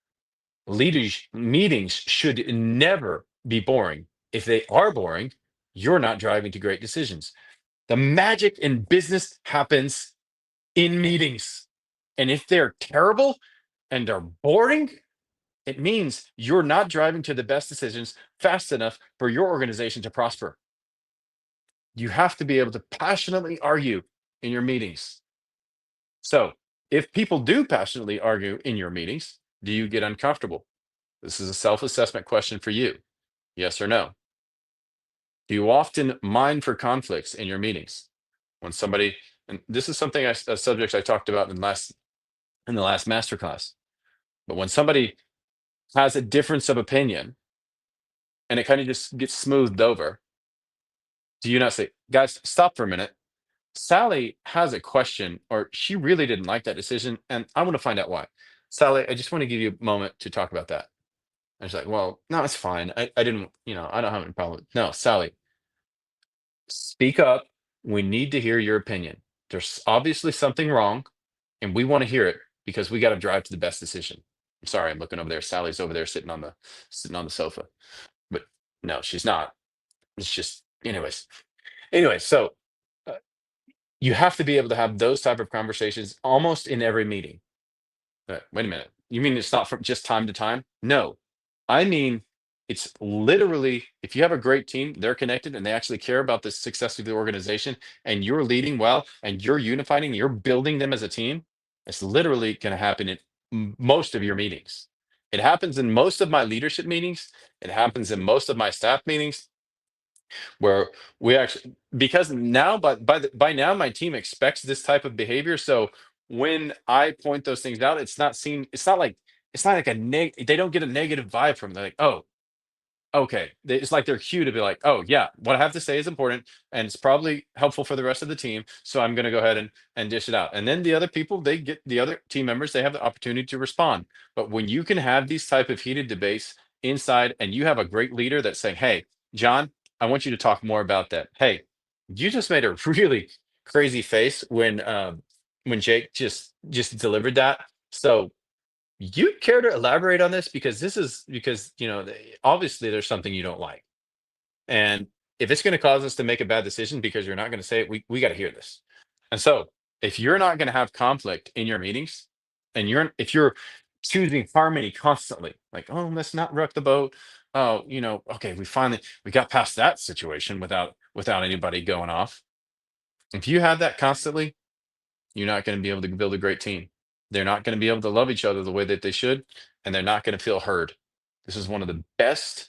Leaders meetings should never be boring. If they are boring, you're not driving to great decisions. The magic in business happens in meetings. And if they're terrible and are boring, it means you're not driving to the best decisions fast enough for your organization to prosper. You have to be able to passionately argue in your meetings. So, if people do passionately argue in your meetings, do you get uncomfortable? This is a self assessment question for you. Yes or no? Do you often mind for conflicts in your meetings? When somebody, and this is a subject I talked about in the last masterclass, but when somebody has a difference of opinion and it kind of just gets smoothed over, do you not say, guys, stop for a minute? Sally has a question, or she really didn't like that decision, and I want to find out why. Sally, I just want to give you a moment to talk about that. And she's like, well, no, it's fine. I didn't, I don't have any problem. No, Sally, speak up. We need to hear your opinion. There's obviously something wrong, and we want to hear it because we got to drive to the best decision. I'm sorry, I'm looking over there. Sally's over there sitting on the sofa. But No, she's not. It's just, anyway. So uh, you have to be able to have those type of conversations almost in every meeting. Wait a minute. You mean it's not from just time to time? No, I mean it's literally if you have a great team, they're connected and they actually care about the success of the organization, and you're leading well, and you're unifying, you're building them as a team. It's literally going to happen in most of your meetings. It happens in most of my leadership meetings. It happens in most of my staff meetings where we actually because now but by now my team expects this type of behavior. So when I point those things out, it's not like they don't get a negative vibe from it. They're like, oh, okay. It's like their cue to be like, oh yeah, what I have to say is important and it's probably helpful for the rest of the team. So I'm going to go ahead and dish it out. And then the other people, they get the other team members, they have the opportunity to respond. But when you can have these type of heated debates inside, and you have a great leader that's saying, hey, John, I want you to talk more about that. Hey, you just made a really crazy face when Jake just delivered that. So you care to elaborate on this because this is because obviously there's something you don't like, and if it's going to cause us to make a bad decision because you're not going to say it, we got to hear this. And so if you're not going to have conflict in your meetings, and if you're choosing harmony constantly, like, oh, let's not rock the boat, oh, okay, we got past that situation without anybody going off. If you have that constantly, you're not going to be able to build a great team. They're not going to be able to love each other the way that they should, and they're not going to feel heard. This is one of the best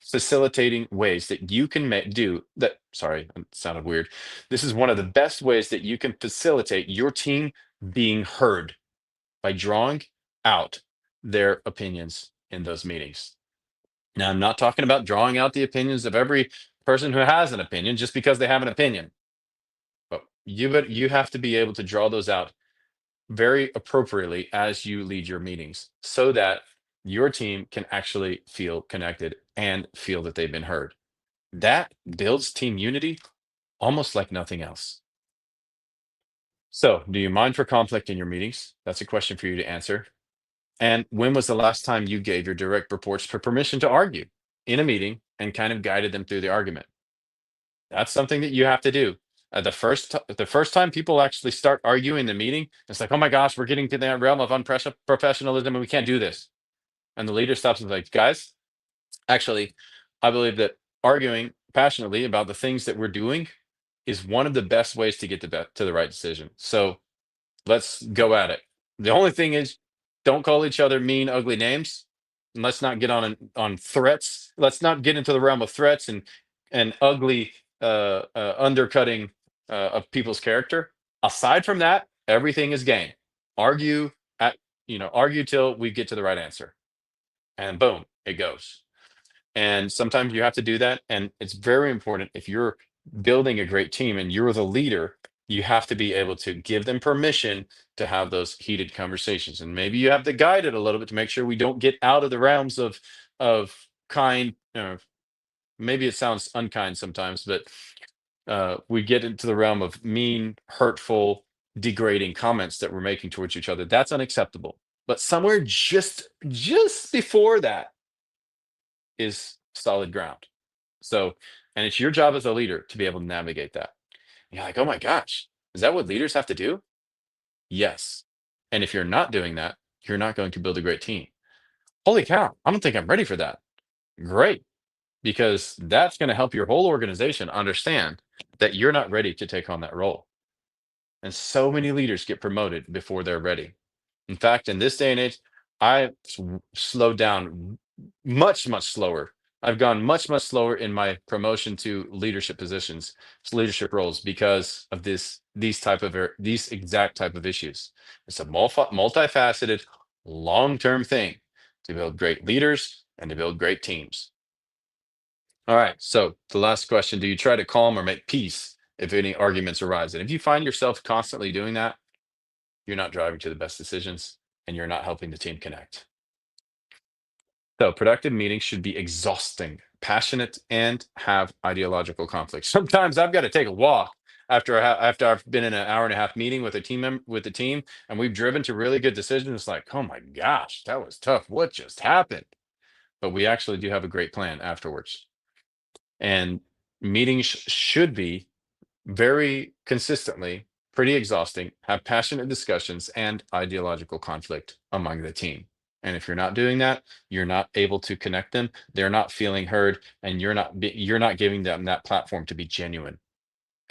facilitating ways that you can do that. Sorry, it sounded weird. This is one of the best ways that you can facilitate your team being heard by drawing out their opinions in those meetings. Now, I'm not talking about drawing out the opinions of every person who has an opinion just because they have an opinion, but you have to be able to draw those out very appropriately as you lead your meetings so that your team can actually feel connected and feel that they've been heard. That builds team unity almost like nothing else. So, do you mind for conflict in your meetings? That's a question for you to answer. And when was the last time you gave your direct reports permission to argue in a meeting and kind of guided them through the argument? That's something that you have to do. The first time people actually start arguing in the meeting, it's like, oh my gosh, we're getting to that realm of unprofessionalism and we can't do this. And the leader stops and is like, guys, actually, I believe that arguing passionately about the things that we're doing is one of the best ways to get to the right decision. So let's go at it. The only thing is, don't call each other mean, ugly names. And let's not get on threats. Let's not get into the realm of threats and ugly undercutting of people's character. Aside from that, everything is game. Argue at argue till we get to the right answer, and boom, it goes. And sometimes you have to do that. And it's very important if you're building a great team and you're the leader, you have to be able to give them permission to have those heated conversations. And maybe you have to guide it a little bit to make sure we don't get out of the realms of kind. Maybe it sounds unkind sometimes, but we get into the realm of mean, hurtful, degrading comments that we're making towards each other. That's unacceptable. But somewhere just before that is solid ground. So, and it's your job as a leader to be able to navigate that. And you're like, oh my gosh, is that what leaders have to do? Yes. And if you're not doing that, you're not going to build a great team. Holy cow, I don't think I'm ready for that. Great. Because that's going to help your whole organization understand that you're not ready to take on that role. And so many leaders get promoted before they're ready. In fact, in this day and age, slowed down much slower. I've gone much slower in my promotion to leadership positions, to leadership roles, because of these exact type of issues. It's a multifaceted, long-term thing to build great leaders and to build great teams. All right. So the last question: do you try to calm or make peace if any arguments arise? And if you find yourself constantly doing that, you're not driving to the best decisions and you're not helping the team connect. So, productive meetings should be exhausting, passionate, and have ideological conflicts. Sometimes I've got to take a walk after I've been in an hour and a half meeting with a with the team, and we've driven to really good decisions. It's like, oh my gosh, that was tough. What just happened? But we actually do have a great plan afterwards. And meetings should be very consistently pretty exhausting, have passionate discussions and ideological conflict among the team. And if you're not doing that, you're not able to connect them. They're not feeling heard, and you're not giving them that platform to be genuine.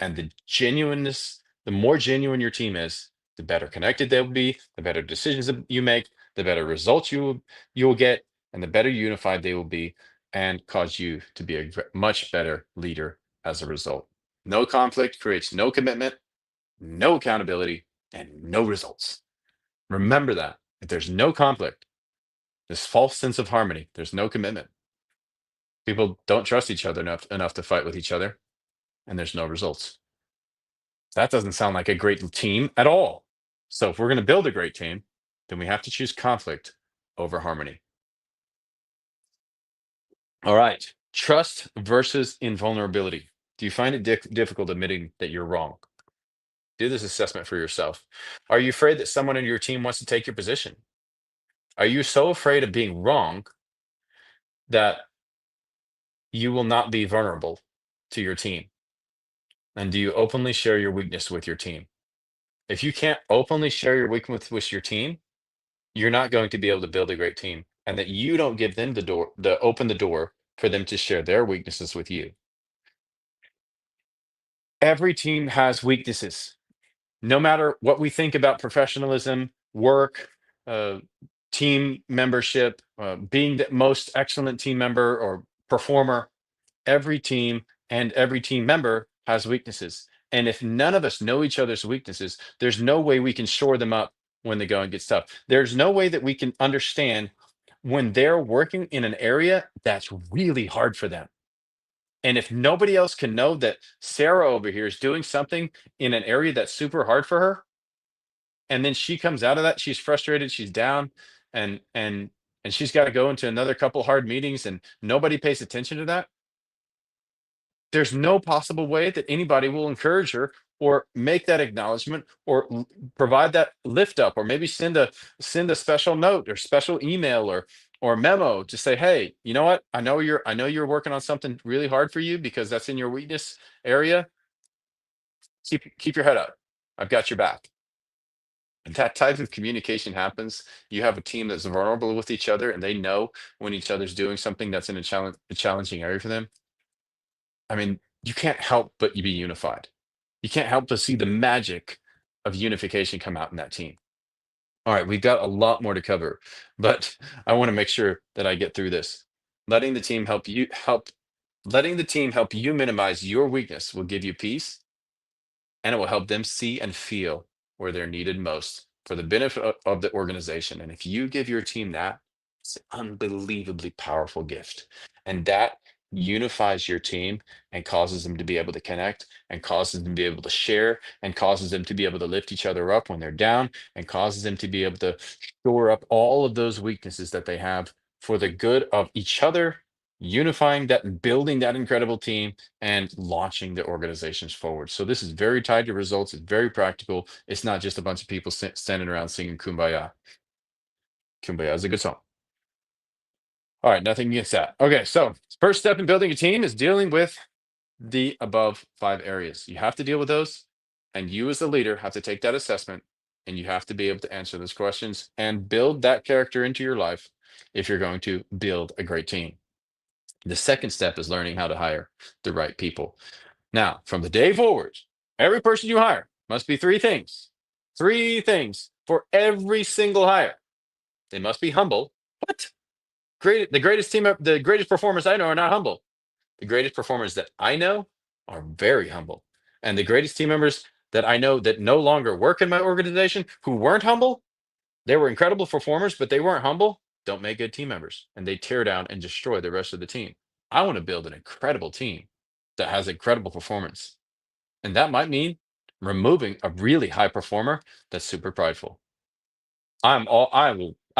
And the genuineness, the more genuine your team is, the better connected they'll be, the better decisions that you make, the better results you will get, and the better unified they will be, and cause you to be a much better leader as a result. No conflict creates no commitment, no accountability, and no results. Remember that. If there's no conflict, this false sense of harmony, there's no commitment. People don't trust each other enough to fight with each other, and there's no results. That doesn't sound like a great team at all. So if we're going to build a great team, then we have to choose conflict over harmony. All right. Trust versus invulnerability. Do you find it difficult admitting that you're wrong? Do this assessment for yourself. Are you afraid that someone in your team wants to take your position? Are you so afraid of being wrong that you will not be vulnerable to your team? And do you openly share your weakness with your team? If you can't openly share your weakness with your team, you're not going to be able to build a great team. And that you don't give them open the door for them to share their weaknesses with you. Every team has weaknesses. No matter what we think about professionalism, work, uh, team membership, being the most excellent team member or performer, every team and every team member has weaknesses. And if none of us know each other's weaknesses, there's no way we can shore them up when the going gets tough. There's no way that we can understand when they're working in an area that's really hard for them. And if nobody else can know that Sarah over here is doing something in an area that's super hard for her, and then she comes out of that, she's frustrated, she's down, and and and she's got to go into another couple hard meetings, and nobody pays attention to that. There's no possible way that anybody will encourage her or make that acknowledgement or provide that lift up, or maybe send a special note or special email or memo to say, hey, you know what, I know you're working on something really hard for you because that's in your weakness area. Keep your head up. I've got your back. And that type of communication happens. You have a team that's vulnerable with each other, and they know when each other's doing something that's in a challenging area for them. I mean, you can't help but be unified. You can't help but see the magic of unification come out in that team. All right, we've got a lot more to cover, but I want to make sure that I get through this. Letting the team letting the team help you minimize your weakness will give you peace, and it will help them see and feel where they're needed most for the benefit of the organization. And if you give your team that, it's an unbelievably powerful gift. And that unifies your team and causes them to be able to connect and causes them to be able to share and causes them to be able to lift each other up when they're down and causes them to be able to shore up all of those weaknesses that they have for the good of each other, unifying that and building that incredible team and launching the organizations forward. So this is very tied to results. It's very practical. It's not just a bunch of people standing around singing "Kumbaya." Kumbaya is a good song. All right, nothing against that. Okay, so first step in building a team is dealing with the above 5 areas. You have to deal with those, and you as the leader have to take that assessment, and you have to be able to answer those questions and build that character into your life if you're going to build a great team. The second step is learning how to hire the right people. Now, from the day forward, every person you hire must be three things. Three things for every single hire. They must be humble. What? The greatest performers I know are not humble. The greatest performers that I know are very humble. And the greatest team members that I know that no longer work in my organization who weren't humble, they were incredible performers, but they weren't humble, don't make good team members. And they tear down and destroy the rest of the team. I want to build an incredible team that has incredible performance. And that might mean removing a really high performer that's super prideful. I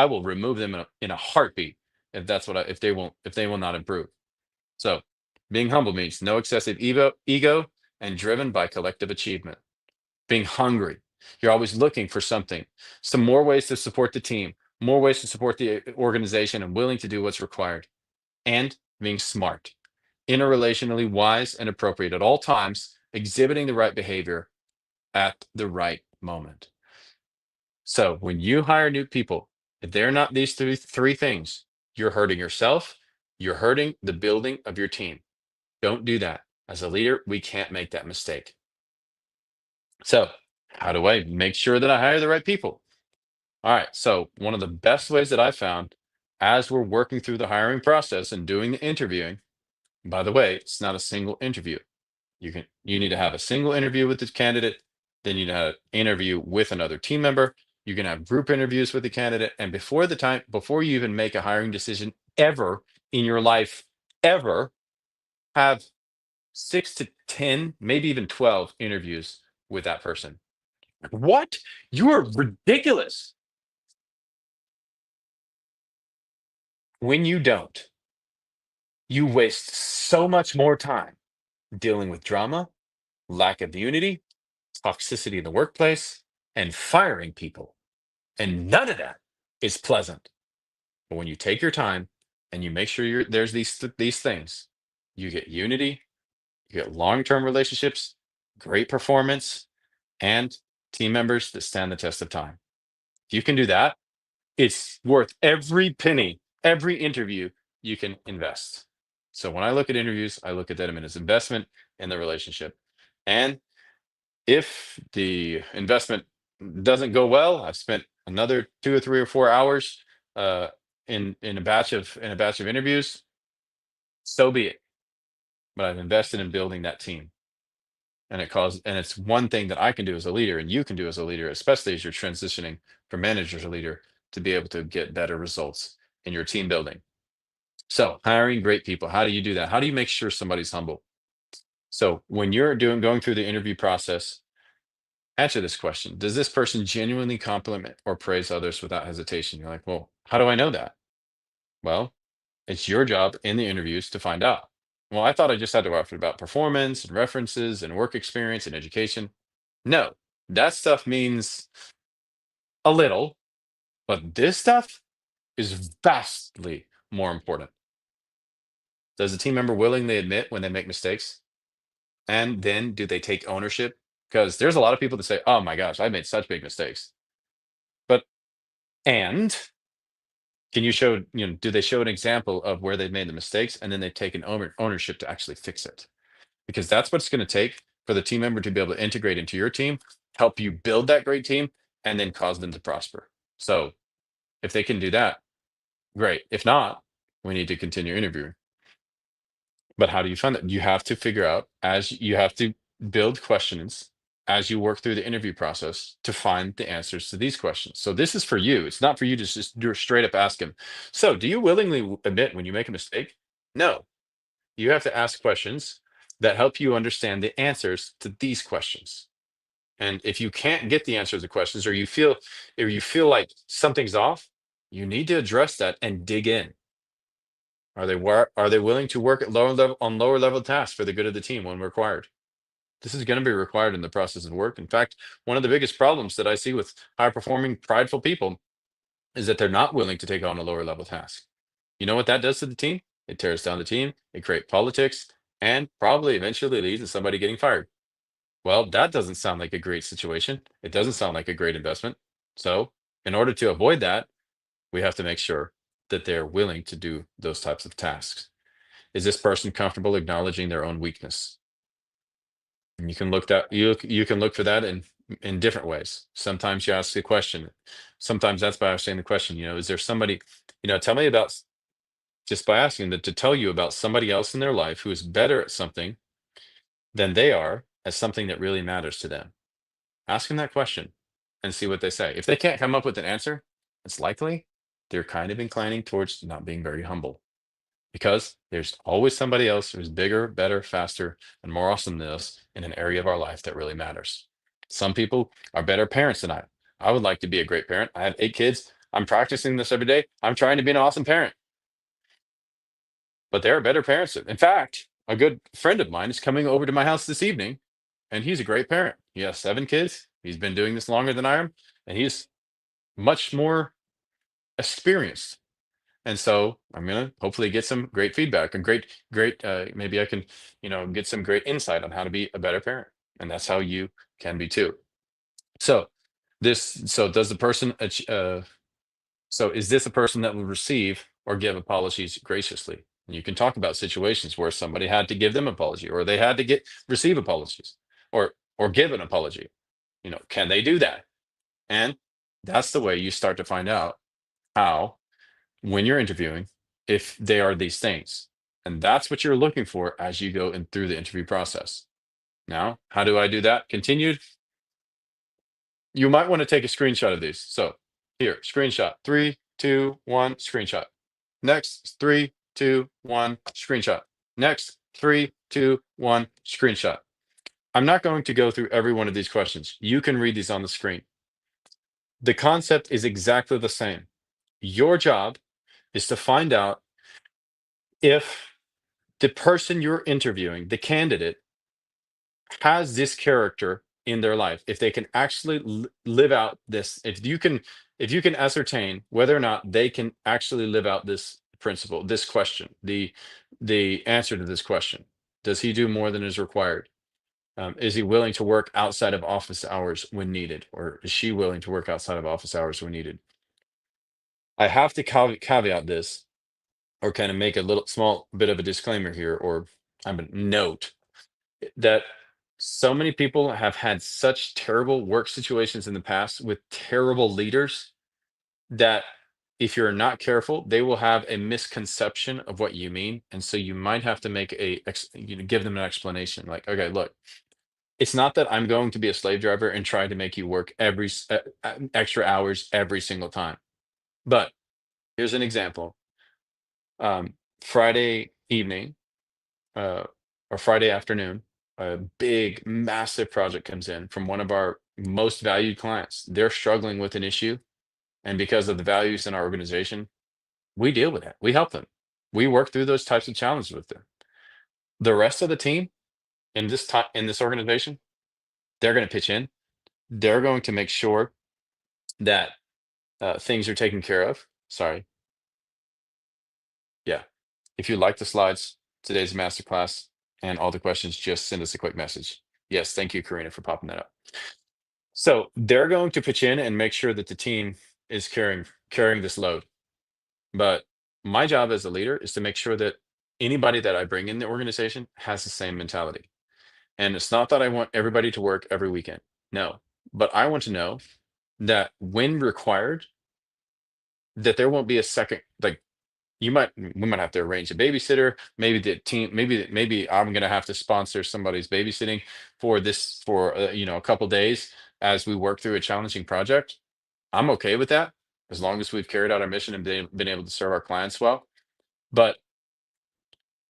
will remove them in a heartbeat if that's what if they will not improve. So being humble means no excessive ego and driven by collective achievement. Being hungry. You're always looking for something, some more ways to support the team, more ways to support the organization, and willing to do what's required. And being smart. interrelationally wise and appropriate at all times, exhibiting the right behavior at the right moment. So when you hire new people, if they're not these three things, you're hurting yourself, you're hurting the building of your team. Don't do that. As a leader, we can't make that mistake. So, how do I make sure that I hire the right people? All right. So, one of the best ways that I found as we're working through the hiring process and doing the interviewing, by the way, it's not a single interview. You need to have a single interview with the candidate, then you need to have an interview with another team member. You can have group interviews with the candidate, and before you even make a hiring decision ever in your life, ever have 6 to 10, maybe even 12 interviews with that person. What? You are ridiculous. When you don't, you waste so much more time dealing with drama, lack of unity, toxicity in the workplace, and firing people. And none of that is pleasant. But when you take your time and you make sure there's these things, you get unity, you get long-term relationships, great performance, and team members that stand the test of time. If you can do that, it's worth every penny, every interview you can invest. So when I look at interviews, I look at them as investment in the relationship. And if the investment doesn't go well, I've spent another 2 or 3 or 4 hours uh, in a batch of interviews. So be it. But I've invested in building that team, and it's one thing that I can do as a leader, and you can do as a leader, especially as you're transitioning from manager to leader, to be able to get better results in your team building. So hiring great people. How do you do that? How do you make sure somebody's humble? So when you're going through the interview process, answer this question. Does this person genuinely compliment or praise others without hesitation? You're like, well, how do I know that? Well, it's your job in the interviews to find out. Well, I thought I just had to ask about performance and references and work experience and education. No, that stuff means a little, but this stuff is vastly more important. Does the team member willingly admit when they make mistakes? And then do they take ownership? Because there's a lot of people that say, oh my gosh, I made such big mistakes. But, and do they show an example of where they've made the mistakes and then they've taken ownership to actually fix it? Because that's what it's going to take for the team member to be able to integrate into your team, help you build that great team, and then cause them to prosper. So if they can do that, great. If not, we need to continue interviewing. But how do you find that? You have to figure out as you have to build questions as you work through the interview process to find the answers to these questions. So this is for you. It's not for you to just do straight up ask him. So do you willingly admit when you make a mistake? No. You have to ask questions that help you understand the answers to these questions. And if you can't get the answers to questions or you feel like something's off, you need to address that and dig in. Are they willing to work at lower level tasks for the good of the team when required? This is going to be required in the process of work. In fact, one of the biggest problems that I see with high performing, prideful people is that they're not willing to take on a lower level task. You know what that does to the team? It tears down the team, it creates politics, and probably eventually leads to somebody getting fired. Well, that doesn't sound like a great situation. It doesn't sound like a great investment. So, in order to avoid that, we have to make sure that they're willing to do those types of tasks. Is this person comfortable acknowledging their own weakness? And you can look for that in different ways. Sometimes you ask a question. Sometimes that's by asking the question, is there somebody, tell me about just by asking that to tell you about somebody else in their life who is better at something than they are at something that really matters to them. Ask them that question and see what they say. If they can't come up with an answer, it's likely they're kind of inclining towards not being very humble because there's always somebody else who's bigger, better, faster, and more awesome than us in an area of our life that really matters. Some people are better parents than I. I would like to be a great parent. I have 8 kids. I'm practicing this every day. I'm trying to be an awesome parent, but there are better parents. In fact, a good friend of mine is coming over to my house this evening, and he's a great parent. He has 7 kids. He's been doing this longer than I am, and he's much more experienced And so I'm going to hopefully get some great feedback and maybe I can, get some great insight on how to be a better parent. And that's how you can be too. So so does the person, so is this a person that will receive or give apologies graciously? And you can talk about situations where somebody had to give them apology, or they had to receive apologies, or give an apology. Can they do that? And that's the way you start to find out how, when you're interviewing, if they are these things. And that's what you're looking for as you go in through the interview process. Now, how do I do that? Continued. You might want to take a screenshot of these. So here, screenshot, 3, 2, 1, screenshot. Next, 3, 2, 1, screenshot. Next, 3, 2, 1, screenshot. I'm not going to go through every one of these questions. You can read these on the screen. The concept is exactly the same. Your job is to find out if the person you're interviewing, the candidate, has this character in their life, if they can actually live out this, if you can ascertain whether or not they can actually live out this principle, this question, the answer to this question. Does he do more than is required? Is he willing to work outside of office hours when needed, or is she willing to work outside of office hours when needed? I have to caveat this, or kind of make a little small bit of a disclaimer here, or I'm a note that so many people have had such terrible work situations in the past with terrible leaders that if you're not careful, they will have a misconception of what you mean. And so you might have to give them an explanation like, okay, look, it's not that I'm going to be a slave driver and try to make you work extra hours every single time. But here's an example. Friday evening, uh, or Friday afternoon, a big, massive project comes in from one of our most valued clients. They're struggling with an issue. And because of the values in our organization, we deal with it. We help them. We work through those types of challenges with them. The rest of the team in this organization, they're going to pitch in. They're going to make sure that things are taken care of. Sorry. Yeah. If you like the slides, today's masterclass, and all the questions, just send us a quick message. Yes, thank you, Karina, for popping that up. So they're going to pitch in and make sure that the team is carrying this load. But my job as a leader is to make sure that anybody that I bring in the organization has the same mentality. And it's not that I want everybody to work every weekend. No, but I want to know that when required, that there won't be a second, like, we might have to arrange a babysitter. Maybe the team, maybe I'm going to have to sponsor somebody's babysitting for a couple days as we work through a challenging project. I'm okay with that as long as we've carried out our mission and been able to serve our clients well. But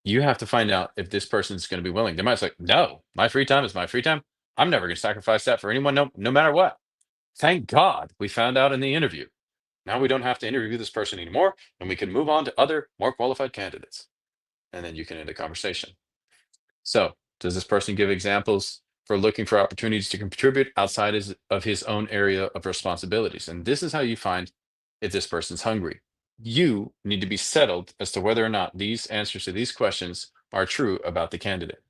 you have to find out if this person's going to be willing. They might say, no, my free time is my free time. I'm never going to sacrifice that for anyone, no matter what. Thank God we found out in the interview. Now we don't have to interview this person anymore, and we can move on to other more qualified candidates. And then you can end the conversation. So, does this person give examples for looking for opportunities to contribute outside of his own area of responsibilities? And this is how you find if this person's hungry. You need to be settled as to whether or not these answers to these questions are true about the candidate.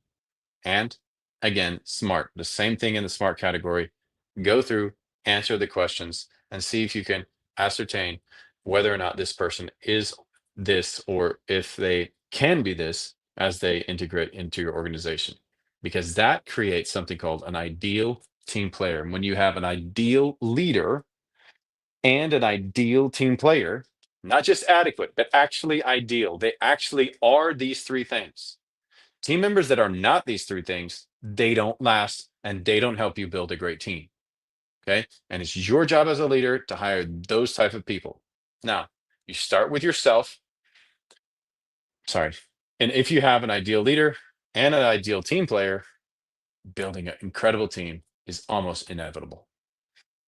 And again, smart, the same thing in the smart category. Go through, answer the questions, and see if you can ascertain whether or not this person is this, or if they can be this as they integrate into your organization. Because that creates something called an ideal team player. And when you have an ideal leader and an ideal team player, not just adequate, but actually ideal, they actually are these three things. Team members that are not these three things, they don't last and they don't help you build a great team. Okay. And it's your job as a leader to hire those type of people. Now, you start with yourself. Sorry. And if you have an ideal leader and an ideal team player, building an incredible team is almost inevitable.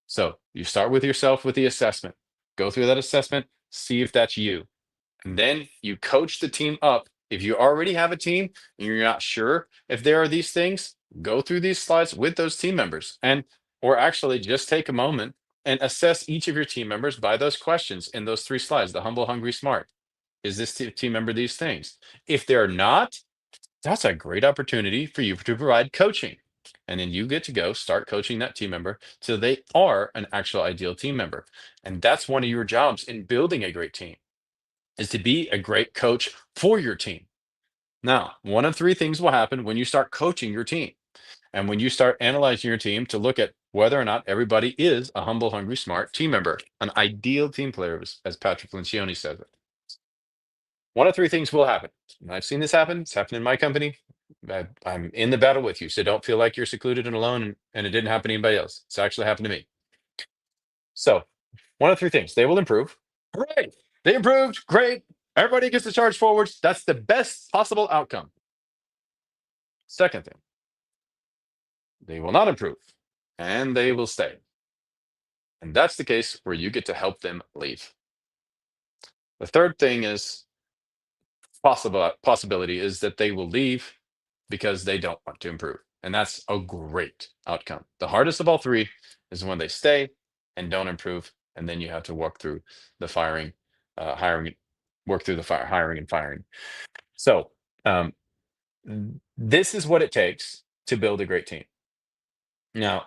So you start with yourself with the assessment. Go through that assessment, see if that's you. And then you coach the team up. If you already have a team and you're not sure if there are these things, go through these slides with those team members, or actually just take a moment and assess each of your team members by those questions in those three slides, the humble, hungry, smart. Is this team member these things? If they're not, that's a great opportunity for you to provide coaching. And then you get to go start coaching that team member so they are an actual ideal team member. And that's one of your jobs in building a great team, is to be a great coach for your team. Now, one of three things will happen when you start coaching your team. And when you start analyzing your team to look at whether or not everybody is a humble, hungry, smart team member, an ideal team player, as Patrick Lencioni says it. One of three things will happen. And I've seen this happen. It's happened in my company. I'm in the battle with you. So don't feel like you're secluded and alone and it didn't happen to anybody else. It's actually happened to me. So one of three things. They will improve. Hooray! They improved. Great. Everybody gets to charge forwards. That's the best possible outcome. Second thing, they will not improve and they will stay. And that's the case where you get to help them leave. The third thing is possibility is that they will leave because they don't want to improve. And that's a great outcome. The hardest of all three is when they stay and don't improve. And then you have to walk through the hiring, work through the hiring and firing. So um, this is what it takes to build a great team. Now,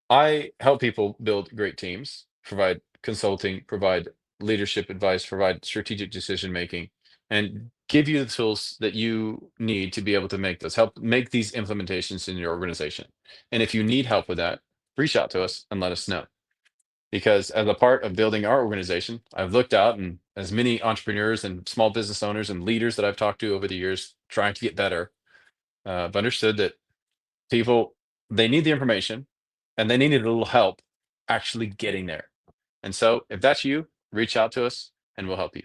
I help people build great teams, provide consulting, provide leadership advice, provide strategic decision making, and give you the tools that you need to be able to make help make these implementations in your organization. And if you need help with that, reach out to us and let us know. Because as a part of building our organization, I've looked out and as many entrepreneurs and small business owners and leaders that I've talked to over the years trying to get better, I've understood that people, they need the information and they need a little help actually getting there. And so if that's you, reach out to us and we'll help you.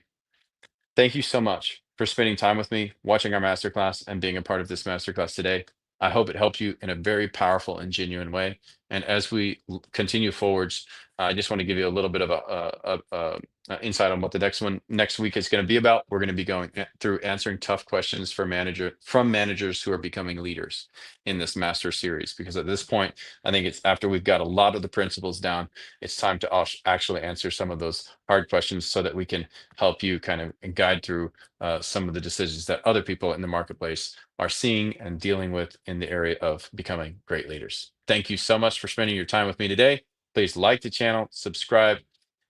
Thank you so much for spending time with me, watching our masterclass, and being a part of this masterclass today. I hope it helped you in a very powerful and genuine way. And as we continue forwards, I just want to give you a little bit of a insight on what the next week is going to be about. We're going to be going through answering tough questions from managers who are becoming leaders in this master series. Because at this point, I think it's after we've got a lot of the principles down, it's time to actually answer some of those hard questions so that we can help you kind of guide through some of the decisions that other people in the marketplace are seeing and dealing with in the area of becoming great leaders. Thank you so much for spending your time with me today. Please like the channel, subscribe,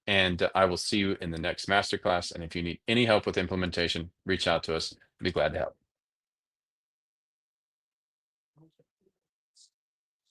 and I will see you in the next masterclass. And if you need any help with implementation, reach out to us. I'd be glad to help.